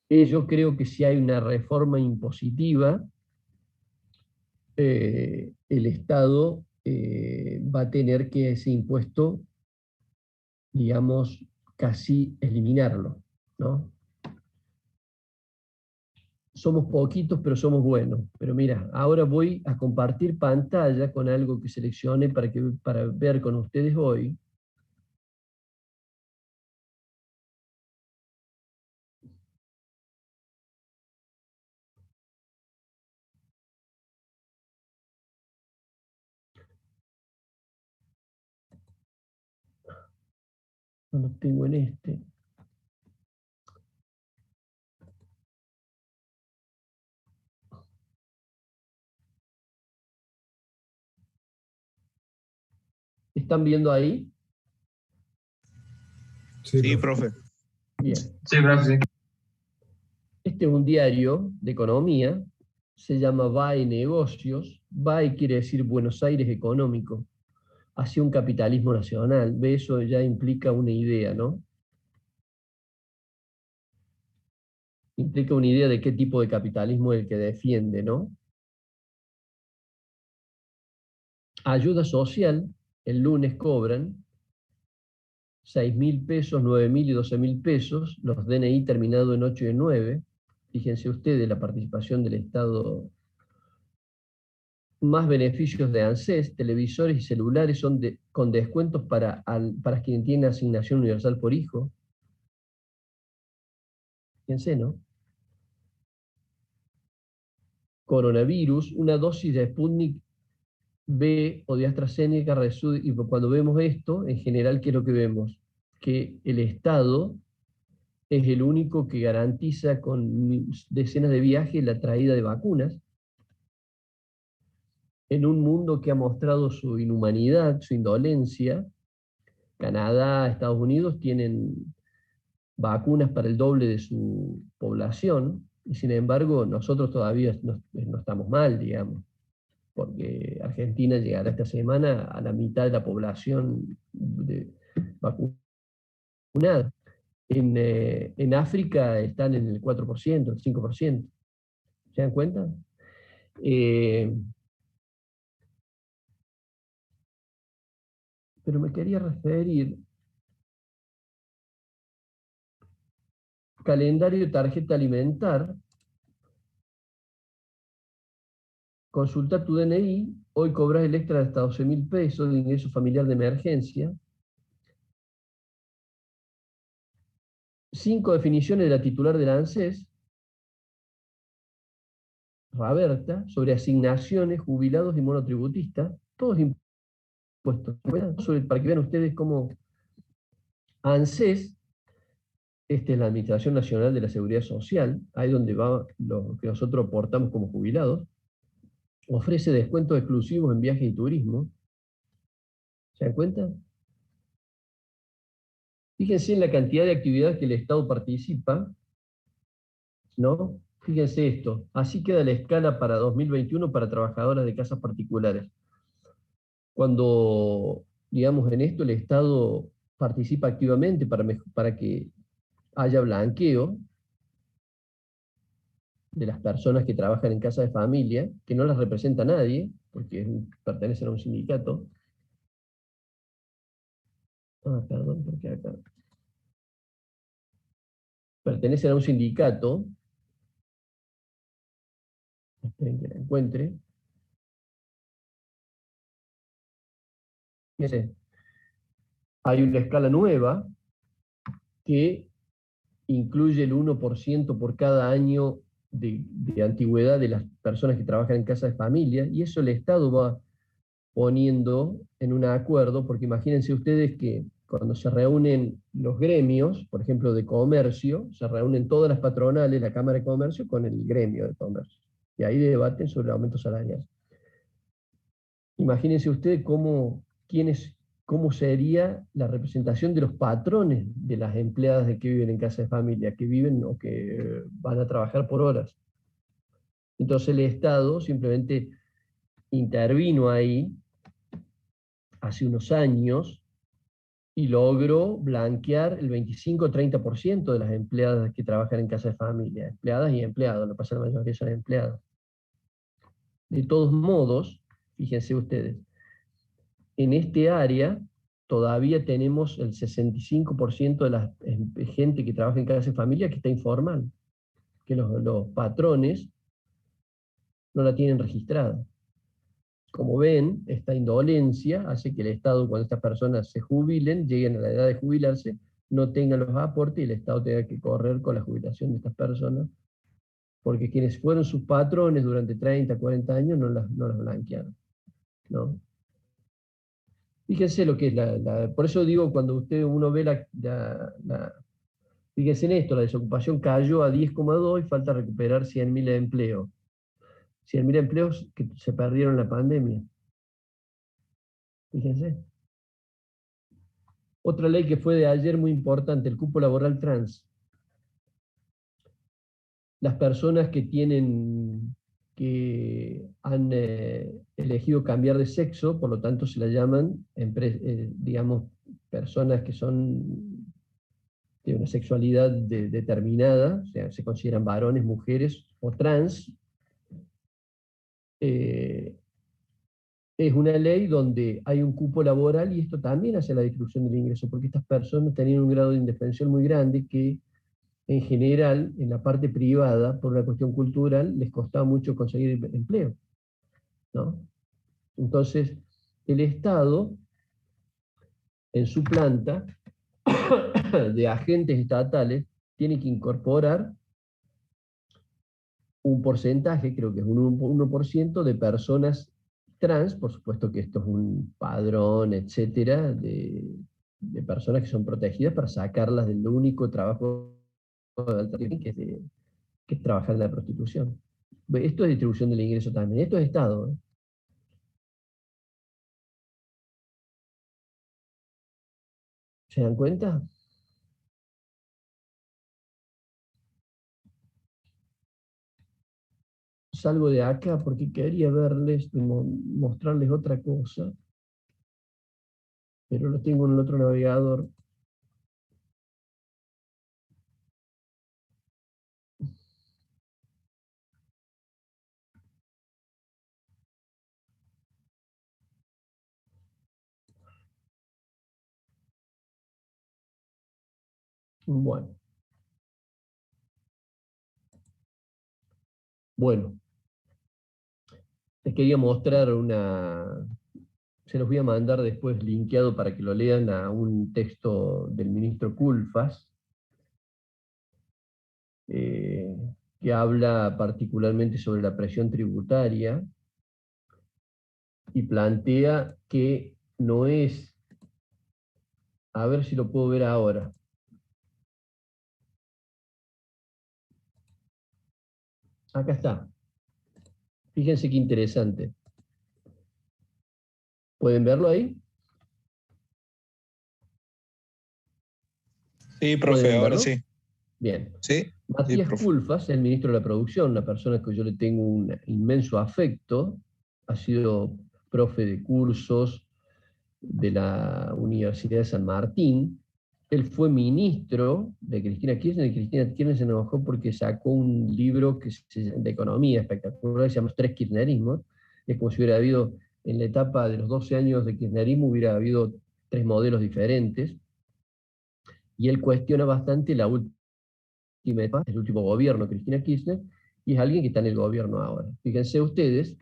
yo creo que si hay una reforma impositiva, el Estado va a tener que ese impuesto, digamos, casi eliminarlo, ¿no? Somos poquitos, pero somos buenos. Pero mira, ahora voy a compartir pantalla con algo que seleccione para ver con ustedes hoy. No lo tengo en este. ¿Están viendo ahí? Sí, profe. Bien. Sí, profe. Este es un diario de economía, se llama BAE Negocios. BAE quiere decir Buenos Aires Económico, hacia un capitalismo nacional. Ve, eso ya implica una idea, ¿no? Implica una idea de qué tipo de capitalismo es el que defiende, ¿no? Ayuda social, el lunes cobran 6.000 pesos, 9.000 y 12.000 pesos, los DNI terminado en 8 y en 9. Fíjense ustedes la participación del Estado. Más beneficios de ANSES, televisores y celulares son con descuentos para quien tiene asignación universal por hijo. Fíjense, ¿no? Coronavirus, una dosis de Sputnik B o de AstraZeneca, y cuando vemos esto, en general, ¿qué es lo que vemos? Que el Estado es el único que garantiza con decenas de viajes la traída de vacunas, en un mundo que ha mostrado su inhumanidad, su indolencia. Canadá, Estados Unidos tienen vacunas para el doble de su población, y sin embargo nosotros todavía no estamos mal, digamos, porque Argentina llegará esta semana a la mitad de la población vacunada. En África están en el 4%, el 5%. ¿Se dan cuenta? Pero me quería referir, calendario de tarjeta alimentar, consulta tu DNI, hoy cobras el extra de hasta 12.000 pesos de ingreso familiar de emergencia. 5 definiciones de la titular del ANSES, Raberta, sobre asignaciones, jubilados y monotributistas, todos impuestos. Para que vean ustedes cómo ANSES, esta es la Administración Nacional de la Seguridad Social, ahí donde va lo que nosotros aportamos como jubilados, ofrece descuentos exclusivos en viajes y turismo. ¿Se dan cuenta? Fíjense en la cantidad de actividades que el Estado participa, ¿no? Fíjense esto, así queda la escala para 2021 para trabajadoras de casas particulares. Cuando, digamos, en esto el Estado participa activamente para que haya blanqueo de las personas que trabajan en casa de familia, que no las representa nadie, porque pertenecen a un sindicato. Perdón, porque acá. Pertenecen a un sindicato. Esperen que la encuentre. Fíjense, hay una escala nueva que incluye el 1% por cada año de antigüedad de las personas que trabajan en casa de familia, y eso el Estado va poniendo en un acuerdo, porque imagínense ustedes que cuando se reúnen los gremios, por ejemplo de comercio, se reúnen todas las patronales, la Cámara de Comercio, con el gremio de comercio, y ahí debaten sobre el aumento salarial. Imagínense ustedes cómo sería la representación de los patrones de las empleadas de que viven en casa de familia, que viven o que van a trabajar por horas. Entonces el Estado simplemente intervino ahí, hace unos años y logró blanquear el 25-30% de las empleadas que trabajan en casa de familia, empleadas y empleados, lo que pasa es que la mayoría son empleados. De todos modos, fíjense ustedes, en este área todavía tenemos el 65% de la gente que trabaja en casa de familia que está informal, que los patrones no la tienen registrada. Como ven, esta indolencia hace que el Estado, cuando estas personas se jubilen, lleguen a la edad de jubilarse, no tengan los aportes y el Estado tenga que correr con la jubilación de estas personas, porque quienes fueron sus patrones durante 30, 40 años no las blanquearon, ¿no? Fíjense lo que es por eso digo, cuando uno ve fíjense en esto, la desocupación cayó a 10,2 y falta recuperar 100.000 empleos. 100.000 empleos que se perdieron en la pandemia. Fíjense. Otra ley que fue de ayer muy importante, el cupo laboral trans. Las personas que han elegido cambiar de sexo, por lo tanto se las llaman, digamos, personas que son de una sexualidad determinada, o sea, se consideran varones, mujeres o trans. Es una ley donde hay un cupo laboral y esto también hace la distribución del ingreso, porque estas personas tenían un grado de indefensión muy grande que en general, en la parte privada, por una cuestión cultural, les costaba mucho conseguir empleo, ¿no? Entonces, el Estado, en su planta de agentes estatales, tiene que incorporar un porcentaje, creo que es un 1%, de personas trans, por supuesto que esto es un padrón, etcétera, de personas que son protegidas para sacarlas del único trabajo que es trabajar en la prostitución. Esto es distribución del ingreso también, esto es Estado, ¿eh? ¿Se dan cuenta? Salgo de acá porque quería verles, mostrarles otra cosa, pero lo tengo en el otro navegador. Bueno, les quería mostrar se los voy a mandar después linkeado para que lo lean a un texto del ministro Culfas, que habla particularmente sobre la presión tributaria y plantea que no es, a ver si lo puedo ver ahora. Acá está. Fíjense qué interesante. ¿Pueden verlo ahí? Sí, profe, ahora sí. Bien. Sí. Matías profe. Culfas, el ministro de la Producción, una persona que yo le tengo un inmenso afecto, ha sido profe de cursos de la Universidad de San Martín. Él fue ministro de Cristina Kirchner, y Cristina Kirchner se enojó porque sacó un libro de economía espectacular, que se llama Los Tres Kirchnerismos. Es como si hubiera habido, en la etapa de los 12 años de kirchnerismo, hubiera habido 3 modelos diferentes. Y él cuestiona bastante la última etapa, el último gobierno de Cristina Kirchner, y es alguien que está en el gobierno ahora. Fíjense ustedes,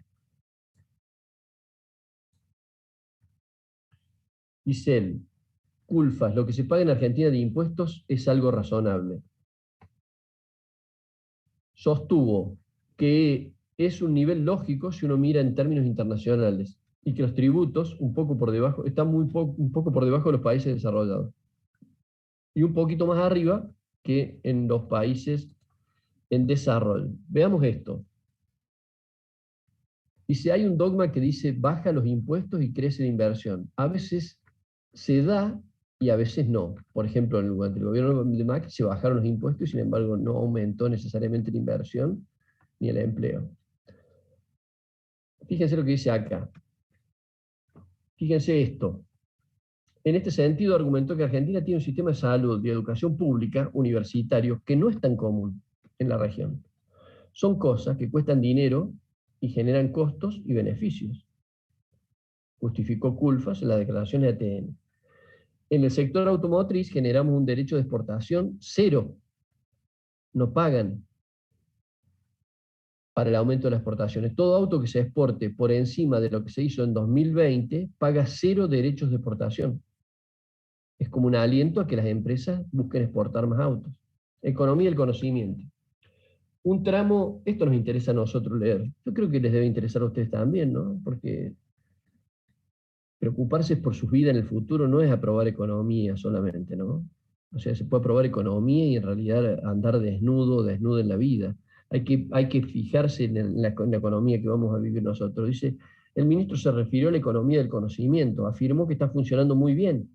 dice él, Culfas, lo que se paga en Argentina de impuestos es algo razonable. Sostuvo que es un nivel lógico si uno mira en términos internacionales y que los tributos un poco por debajo, están un poco por debajo de los países desarrollados y un poquito más arriba que en los países en desarrollo. Veamos esto. Dice, hay un dogma que dice baja los impuestos y crece la inversión. A veces se da y a veces no. Por ejemplo, durante el gobierno de Macri se bajaron los impuestos y sin embargo no aumentó necesariamente la inversión ni el empleo. Fíjense lo que dice acá. Fíjense esto. En este sentido, argumentó que Argentina tiene un sistema de salud y educación pública universitario que no es tan común en la región. Son cosas que cuestan dinero y generan costos y beneficios, justificó Culfas en la declaración de ATN. En el sector automotriz generamos un derecho de exportación cero. No pagan para el aumento de las exportaciones. Todo auto que se exporte por encima de lo que se hizo en 2020 paga cero derechos de exportación. Es como un aliento a que las empresas busquen exportar más autos. Economía del conocimiento. Un tramo, esto nos interesa a nosotros leer. Yo creo que les debe interesar a ustedes también, ¿no? Porque preocuparse por su vida en el futuro no es aprobar economía solamente, ¿no? O sea, se puede aprobar economía y en realidad andar desnudo en la vida. Hay que fijarse en la economía que vamos a vivir nosotros. Dice, el ministro se refirió a la economía del conocimiento, afirmó que está funcionando muy bien.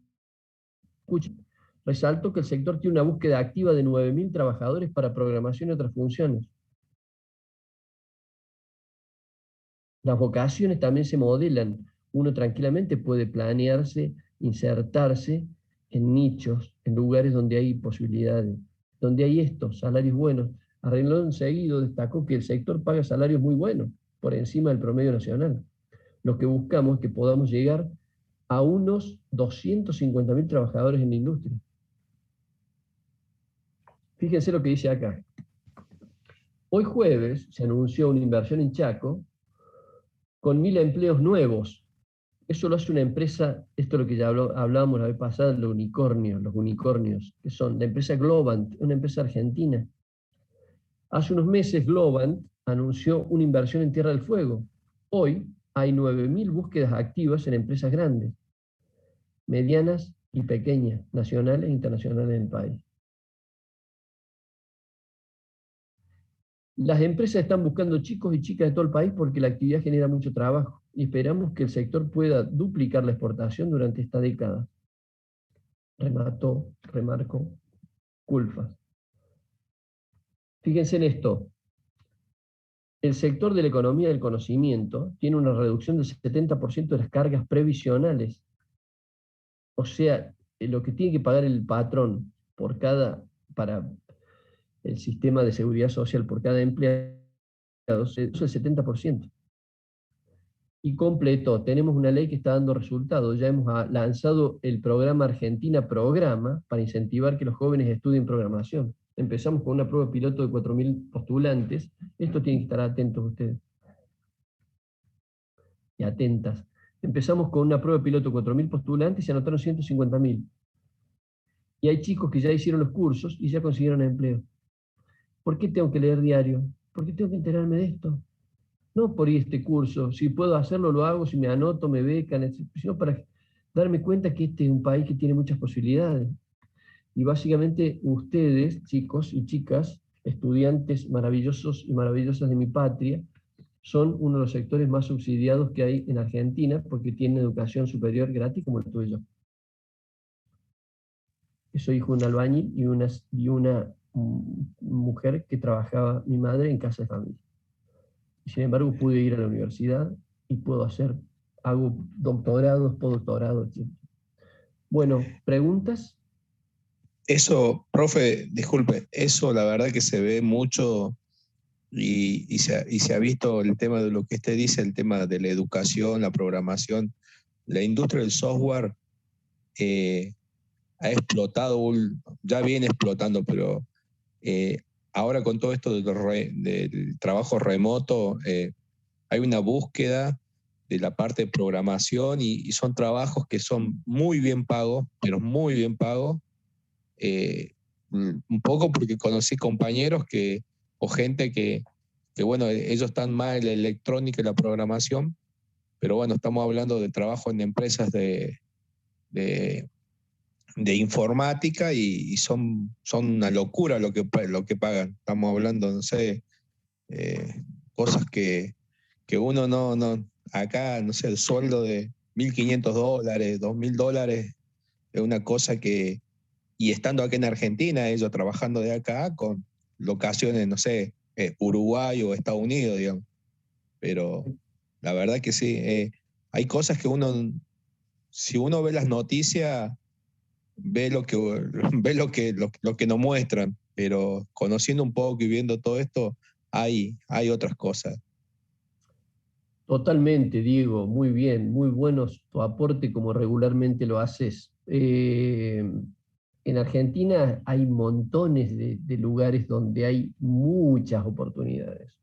Escuchen, resaltó que el sector tiene una búsqueda activa de 9.000 trabajadores para programación y otras funciones. Las vocaciones también se modelan. Uno tranquilamente puede planearse, insertarse en nichos, en lugares donde hay posibilidades, donde hay estos salarios buenos. Arreglón seguido destacó que el sector paga salarios muy buenos, por encima del promedio nacional. Lo que buscamos es que podamos llegar a unos 250.000 trabajadores en la industria. Fíjense lo que dice acá. Hoy jueves se anunció una inversión en Chaco con 1.000 empleos nuevos. Eso lo hace una empresa, esto es lo que ya hablábamos la vez pasada, los unicornios, que son la empresa Globant, una empresa argentina. Hace unos meses Globant anunció una inversión en Tierra del Fuego. Hoy hay 9.000 búsquedas activas en empresas grandes, medianas y pequeñas, nacionales e internacionales en el país. Las empresas están buscando chicos y chicas de todo el país porque la actividad genera mucho trabajo y esperamos que el sector pueda duplicar la exportación durante esta década. Remarcó Culfas. Fíjense en esto. El sector de la economía del conocimiento tiene una reducción del 70% de las cargas previsionales. O sea, lo que tiene que pagar el patrón para el sistema de seguridad social por cada empleado es el 70%. Y completo, tenemos una ley que está dando resultados. Ya hemos lanzado el programa Argentina Programa para incentivar que los jóvenes estudien programación. Empezamos con una prueba piloto de 4.000 postulantes. Esto tienen que estar atentos ustedes. Y atentas. Empezamos con una prueba piloto de 4.000 postulantes y se anotaron 150.000. Y hay chicos que ya hicieron los cursos y ya consiguieron empleo. ¿Por qué tengo que leer diario? ¿Por qué tengo que enterarme de esto? No por este curso, si puedo hacerlo lo hago, si me anoto, me becan, sino para darme cuenta que este es un país que tiene muchas posibilidades. Y básicamente ustedes, chicos y chicas, estudiantes maravillosos y maravillosas de mi patria, son uno de los sectores más subsidiados que hay en Argentina porque tienen educación superior gratis como el tuyo. Soy hijo de un albañil y una mujer que trabajaba mi madre en casa de familia. Sin embargo, pude ir a la universidad y hago doctorados, postdoctorados, etc. Bueno, ¿preguntas? Eso, profe, disculpe, eso la verdad que se ve mucho y se ha visto el tema de lo que usted dice, el tema de la educación, la programación. La industria del software ha explotado, ya viene explotando, pero ahora con todo esto del trabajo remoto, hay una búsqueda de la parte de programación y son trabajos que son muy bien pagos, pero muy bien pagos. Un poco porque conocí compañeros o gente que, bueno, ellos están más en la electrónica y la programación, pero bueno, estamos hablando de trabajo en empresas de informática y son una locura lo que pagan. Estamos hablando, no sé, cosas que uno no, acá, no sé, el sueldo de $1.500, $2.000, es una cosa que, y estando aquí en Argentina, ellos trabajando de acá con locaciones, no sé, Uruguay o Estados Unidos, digamos. Pero la verdad que sí, hay cosas que uno si uno ve las noticias, ve lo que nos muestran, pero conociendo un poco y viendo todo esto, hay otras cosas. Totalmente, Diego, muy bien, muy bueno tu aporte como regularmente lo haces. En Argentina hay montones de lugares donde hay muchas oportunidades.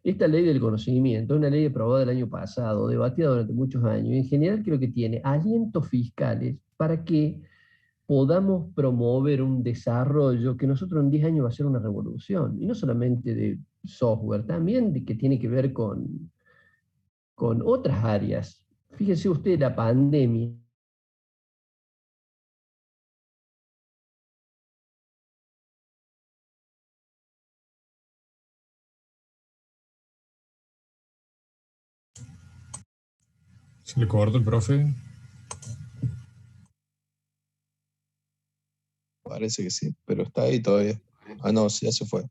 Esta ley del conocimiento es una ley aprobada el año pasado, debatida durante muchos años, y en general creo que tiene alientos fiscales para que podamos promover un desarrollo que nosotros en 10 años va a ser una revolución, y no solamente de software, también de que tiene que ver con otras áreas. Fíjese usted, la pandemia. ¿Se le cortó el profe? Parece que sí, pero está ahí todavía. Ah, no, sí, ya se fue.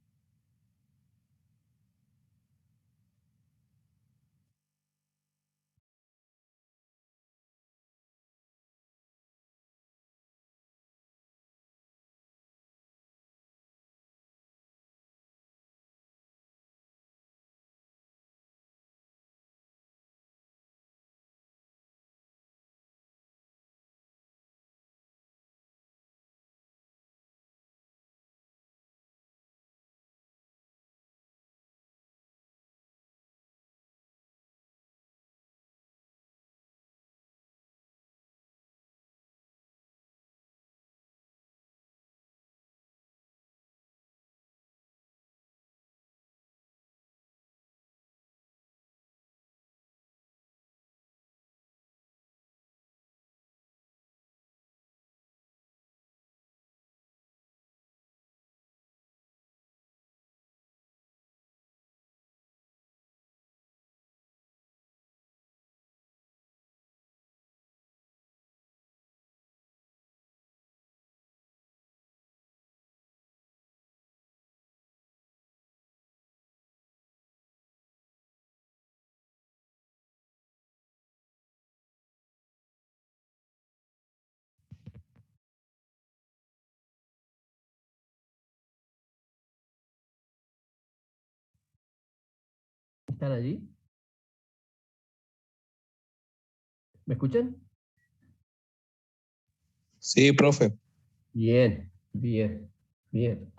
¿Están allí? ¿Me escuchan? Sí, profe. Bien, bien, bien.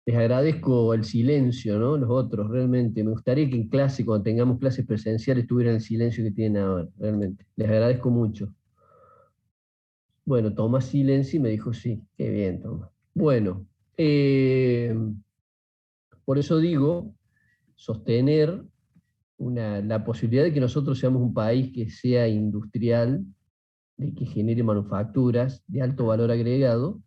Les agradezco el silencio, ¿no? Los otros, realmente. Me gustaría que en clase, cuando tengamos clases presenciales, tuvieran el silencio que tienen ahora, realmente. Les agradezco mucho. Bueno, Tomás silencio y me dijo sí. Qué bien, Tomás. Bueno, por eso digo, sostener la posibilidad de que nosotros seamos un país que sea industrial, de que genere manufacturas de alto valor agregado,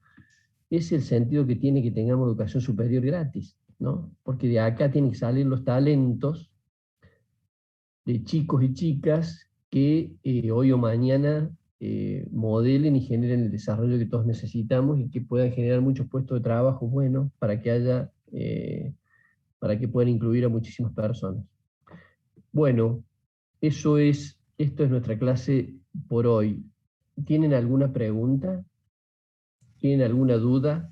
es el sentido que tiene que tengamos educación superior gratis, ¿no? Porque de acá tienen que salir los talentos de chicos y chicas que hoy o mañana modelen y generen el desarrollo que todos necesitamos y que puedan generar muchos puestos de trabajo buenos para que haya, para que puedan incluir a muchísimas personas. Bueno, esto es nuestra clase por hoy. ¿Tienen alguna pregunta? ¿Tienen alguna duda?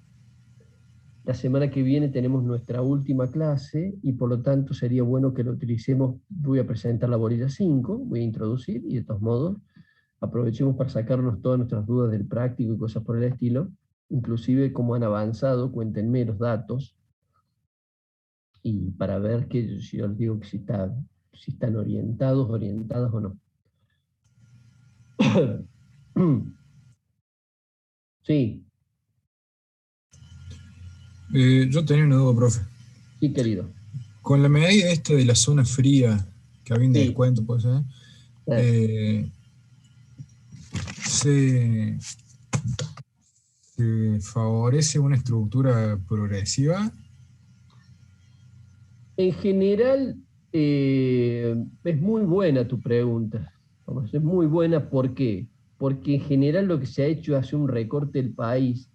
La semana que viene tenemos nuestra última clase y por lo tanto sería bueno que lo utilicemos. Voy a presentar la bolilla 5, voy a introducir y de todos modos aprovechemos para sacarnos todas nuestras dudas del práctico y cosas por el estilo, inclusive cómo han avanzado, cuéntenme los datos y para ver que si yo les digo que si están orientadas o no. Sí. Yo tenía una duda, profe. Sí, querido. Con la medida esta de la zona fría, que había un Sí. descuento, pues, ¿se favorece una estructura progresiva? En general, es muy buena tu pregunta. Vamos, es muy buena, ¿por qué? Porque en general lo que se ha hecho es hacer un recorte del país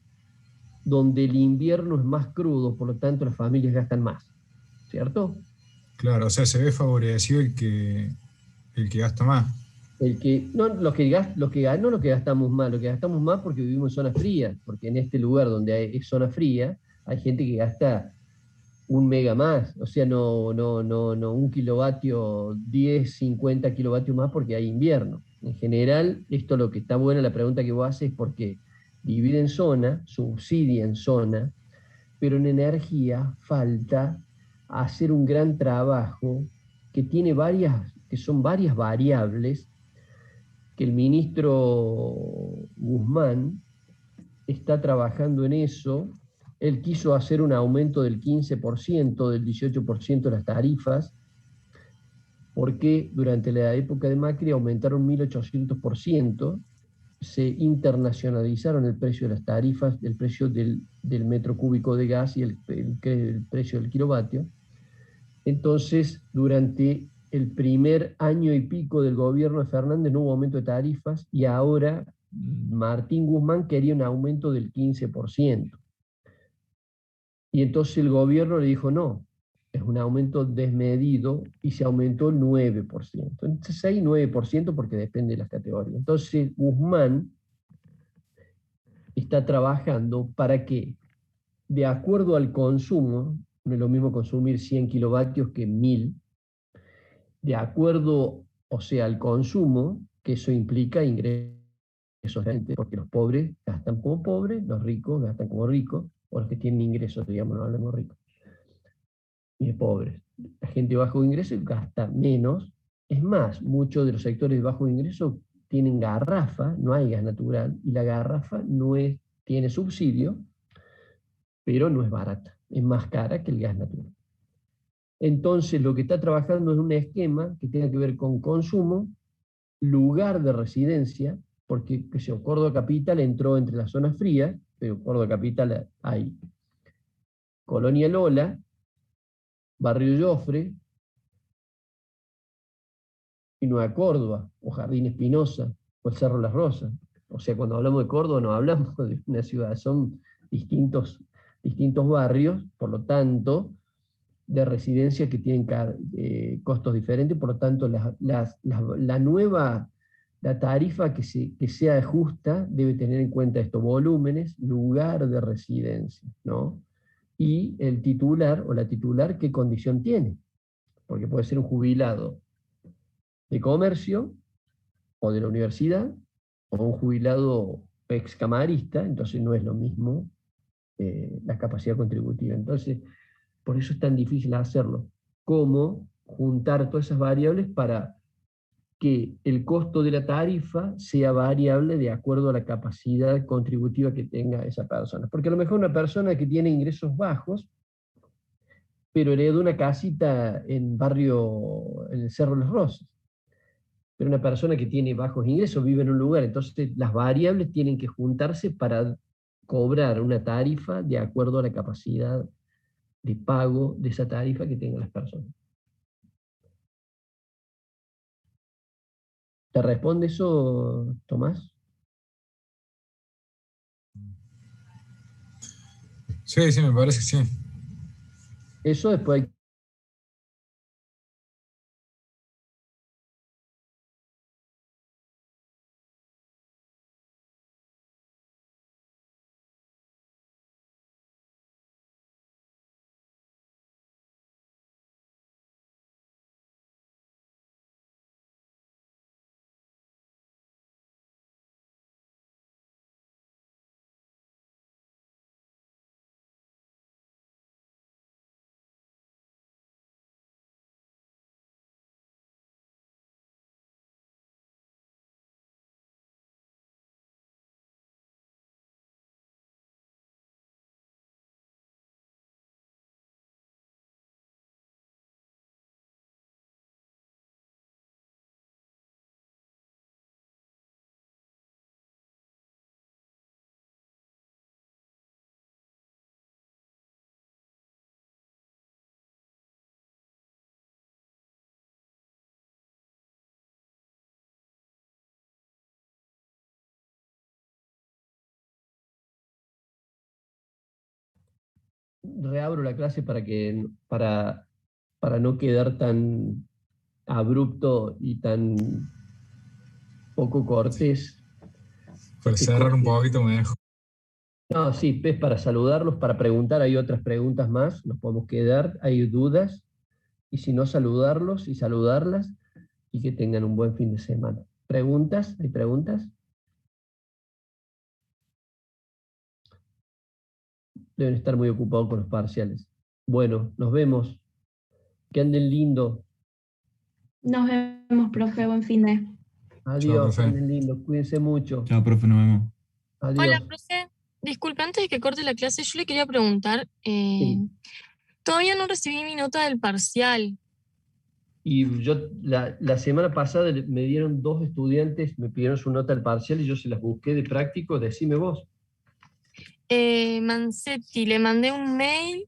donde el invierno es más crudo, por lo tanto las familias gastan más, ¿cierto? Claro, o sea, se ve favorecido el que gasta más. No, lo que gastamos más porque vivimos en zonas frías, porque en este lugar donde es zona fría, hay gente que gasta 1 mega más, o sea, no 1 kilovatio, 10, 50 kilovatios más porque hay invierno. En general, esto lo que está buena, la pregunta que vos haces es porque divide en zona, subsidia en zona, pero en energía falta hacer un gran trabajo que son varias variables que el ministro Guzmán está trabajando en eso. Él quiso hacer un aumento del 15%, del 18% de las tarifas, porque durante la época de Macri aumentaron 1.800%, se internacionalizaron el precio de las tarifas, el precio del metro cúbico de gas y el precio del kilovatio. Entonces, durante el primer año y pico del gobierno de Fernández no hubo aumento de tarifas y ahora Martín Guzmán quería un aumento del 15%. Y entonces el gobierno le dijo no, es un aumento desmedido y se aumentó el 9%. Entonces hay 9% porque depende de las categorías. Entonces Guzmán está trabajando para que, de acuerdo al consumo, no es lo mismo consumir 100 kilovatios que 1000, de acuerdo, o sea, al consumo, que eso implica ingresos, porque los pobres gastan como pobres, los ricos gastan como ricos, o los que tienen ingresos, digamos, no hablamos ricos, y de pobres. La gente de bajo ingreso gasta menos. Es más, muchos de los sectores de bajo ingreso tienen garrafa, no hay gas natural, y la garrafa tiene subsidio, pero no es barata, es más cara que el gas natural. Entonces, lo que está trabajando es un esquema que tenga que ver con consumo, lugar de residencia, porque Córdoba Capital entró entre las zonas frías, pero Córdoba Capital hay Colonia Lola, Barrio Jofre, y Nueva Córdoba, o Jardín Espinosa, o el Cerro Las Rosas. O sea, cuando hablamos de Córdoba no hablamos de una ciudad, son distintos barrios, por lo tanto, de residencia que tienen costos diferentes, por lo tanto, la tarifa que sea justa debe tener en cuenta estos volúmenes, lugar de residencia, ¿no? Y el titular o la titular, ¿qué condición tiene? Porque puede ser un jubilado de comercio o de la universidad, o un jubilado excamarista, entonces no es lo mismo la capacidad contributiva. Entonces, por eso es tan difícil hacerlo. ¿Cómo juntar todas esas variables para que el costo de la tarifa sea variable de acuerdo a la capacidad contributiva que tenga esa persona? Porque a lo mejor una persona que tiene ingresos bajos, pero heredó una casita en el Cerro Las Rosas, pero una persona que tiene bajos ingresos vive en un lugar, entonces las variables tienen que juntarse para cobrar una tarifa de acuerdo a la capacidad de pago de esa tarifa que tengan las personas. ¿Te responde eso, Tomás? Sí, sí, me parece que sí. Eso después hay reabro la clase para no quedar tan abrupto y tan poco cortés. Para cerrar un poquito me dejo. No, sí, es para saludarlos, para preguntar, hay otras preguntas más, nos podemos quedar, hay dudas, y si no, saludarlos y saludarlas, y que tengan un buen fin de semana. ¿Preguntas? ¿Hay preguntas? Deben estar muy ocupados con los parciales. Bueno, nos vemos. Que anden lindo. Nos vemos, profe, buen fin de. Adiós, profe. anden lindo. Cuídense mucho. Chao, profe, nos vemos. Adiós. Hola, profe. Disculpe, antes de que corte la clase, yo le quería preguntar, Sí. todavía no recibí mi nota del parcial. Y yo, la semana pasada me dieron 2 estudiantes, me pidieron su nota al parcial y yo se las busqué de práctico, decime vos. Mancetti, le mandé un mail,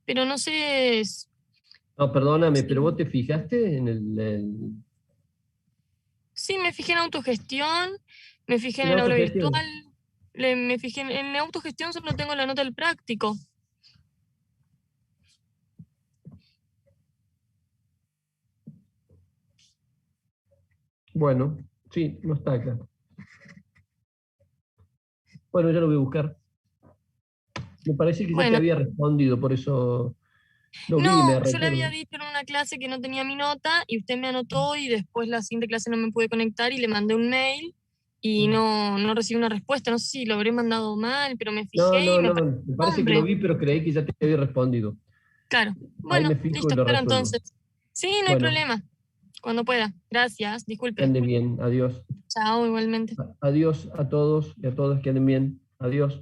pero no sé. No, perdóname, Sí. pero vos te fijaste en Sí, me fijé en autogestión, me fijé en en el aula autogestión. virtual, me fijé en autogestión, solo tengo la nota del práctico. Bueno, sí, no está acá. Bueno, ya lo voy a buscar. Me parece que ya te Bueno. había respondido, por eso lo vi, me No, yo recuerdo. le había dicho en una clase que no tenía mi nota y usted me anotó y después la siguiente clase no me pude conectar y le mandé un mail y no recibí una respuesta. No sé si lo habré mandado mal, pero me fijé y me pareció me parece que lo vi, pero creí que ya te había respondido. Claro. Ahí Bueno, me fijo listo, y lo espero resuelvo. entonces. Sí, no hay Bueno, problema. Cuando pueda. Gracias, que disculpe. anden bien, adiós. Chao, igualmente. Adiós a todos y a todas, que anden bien. Adiós.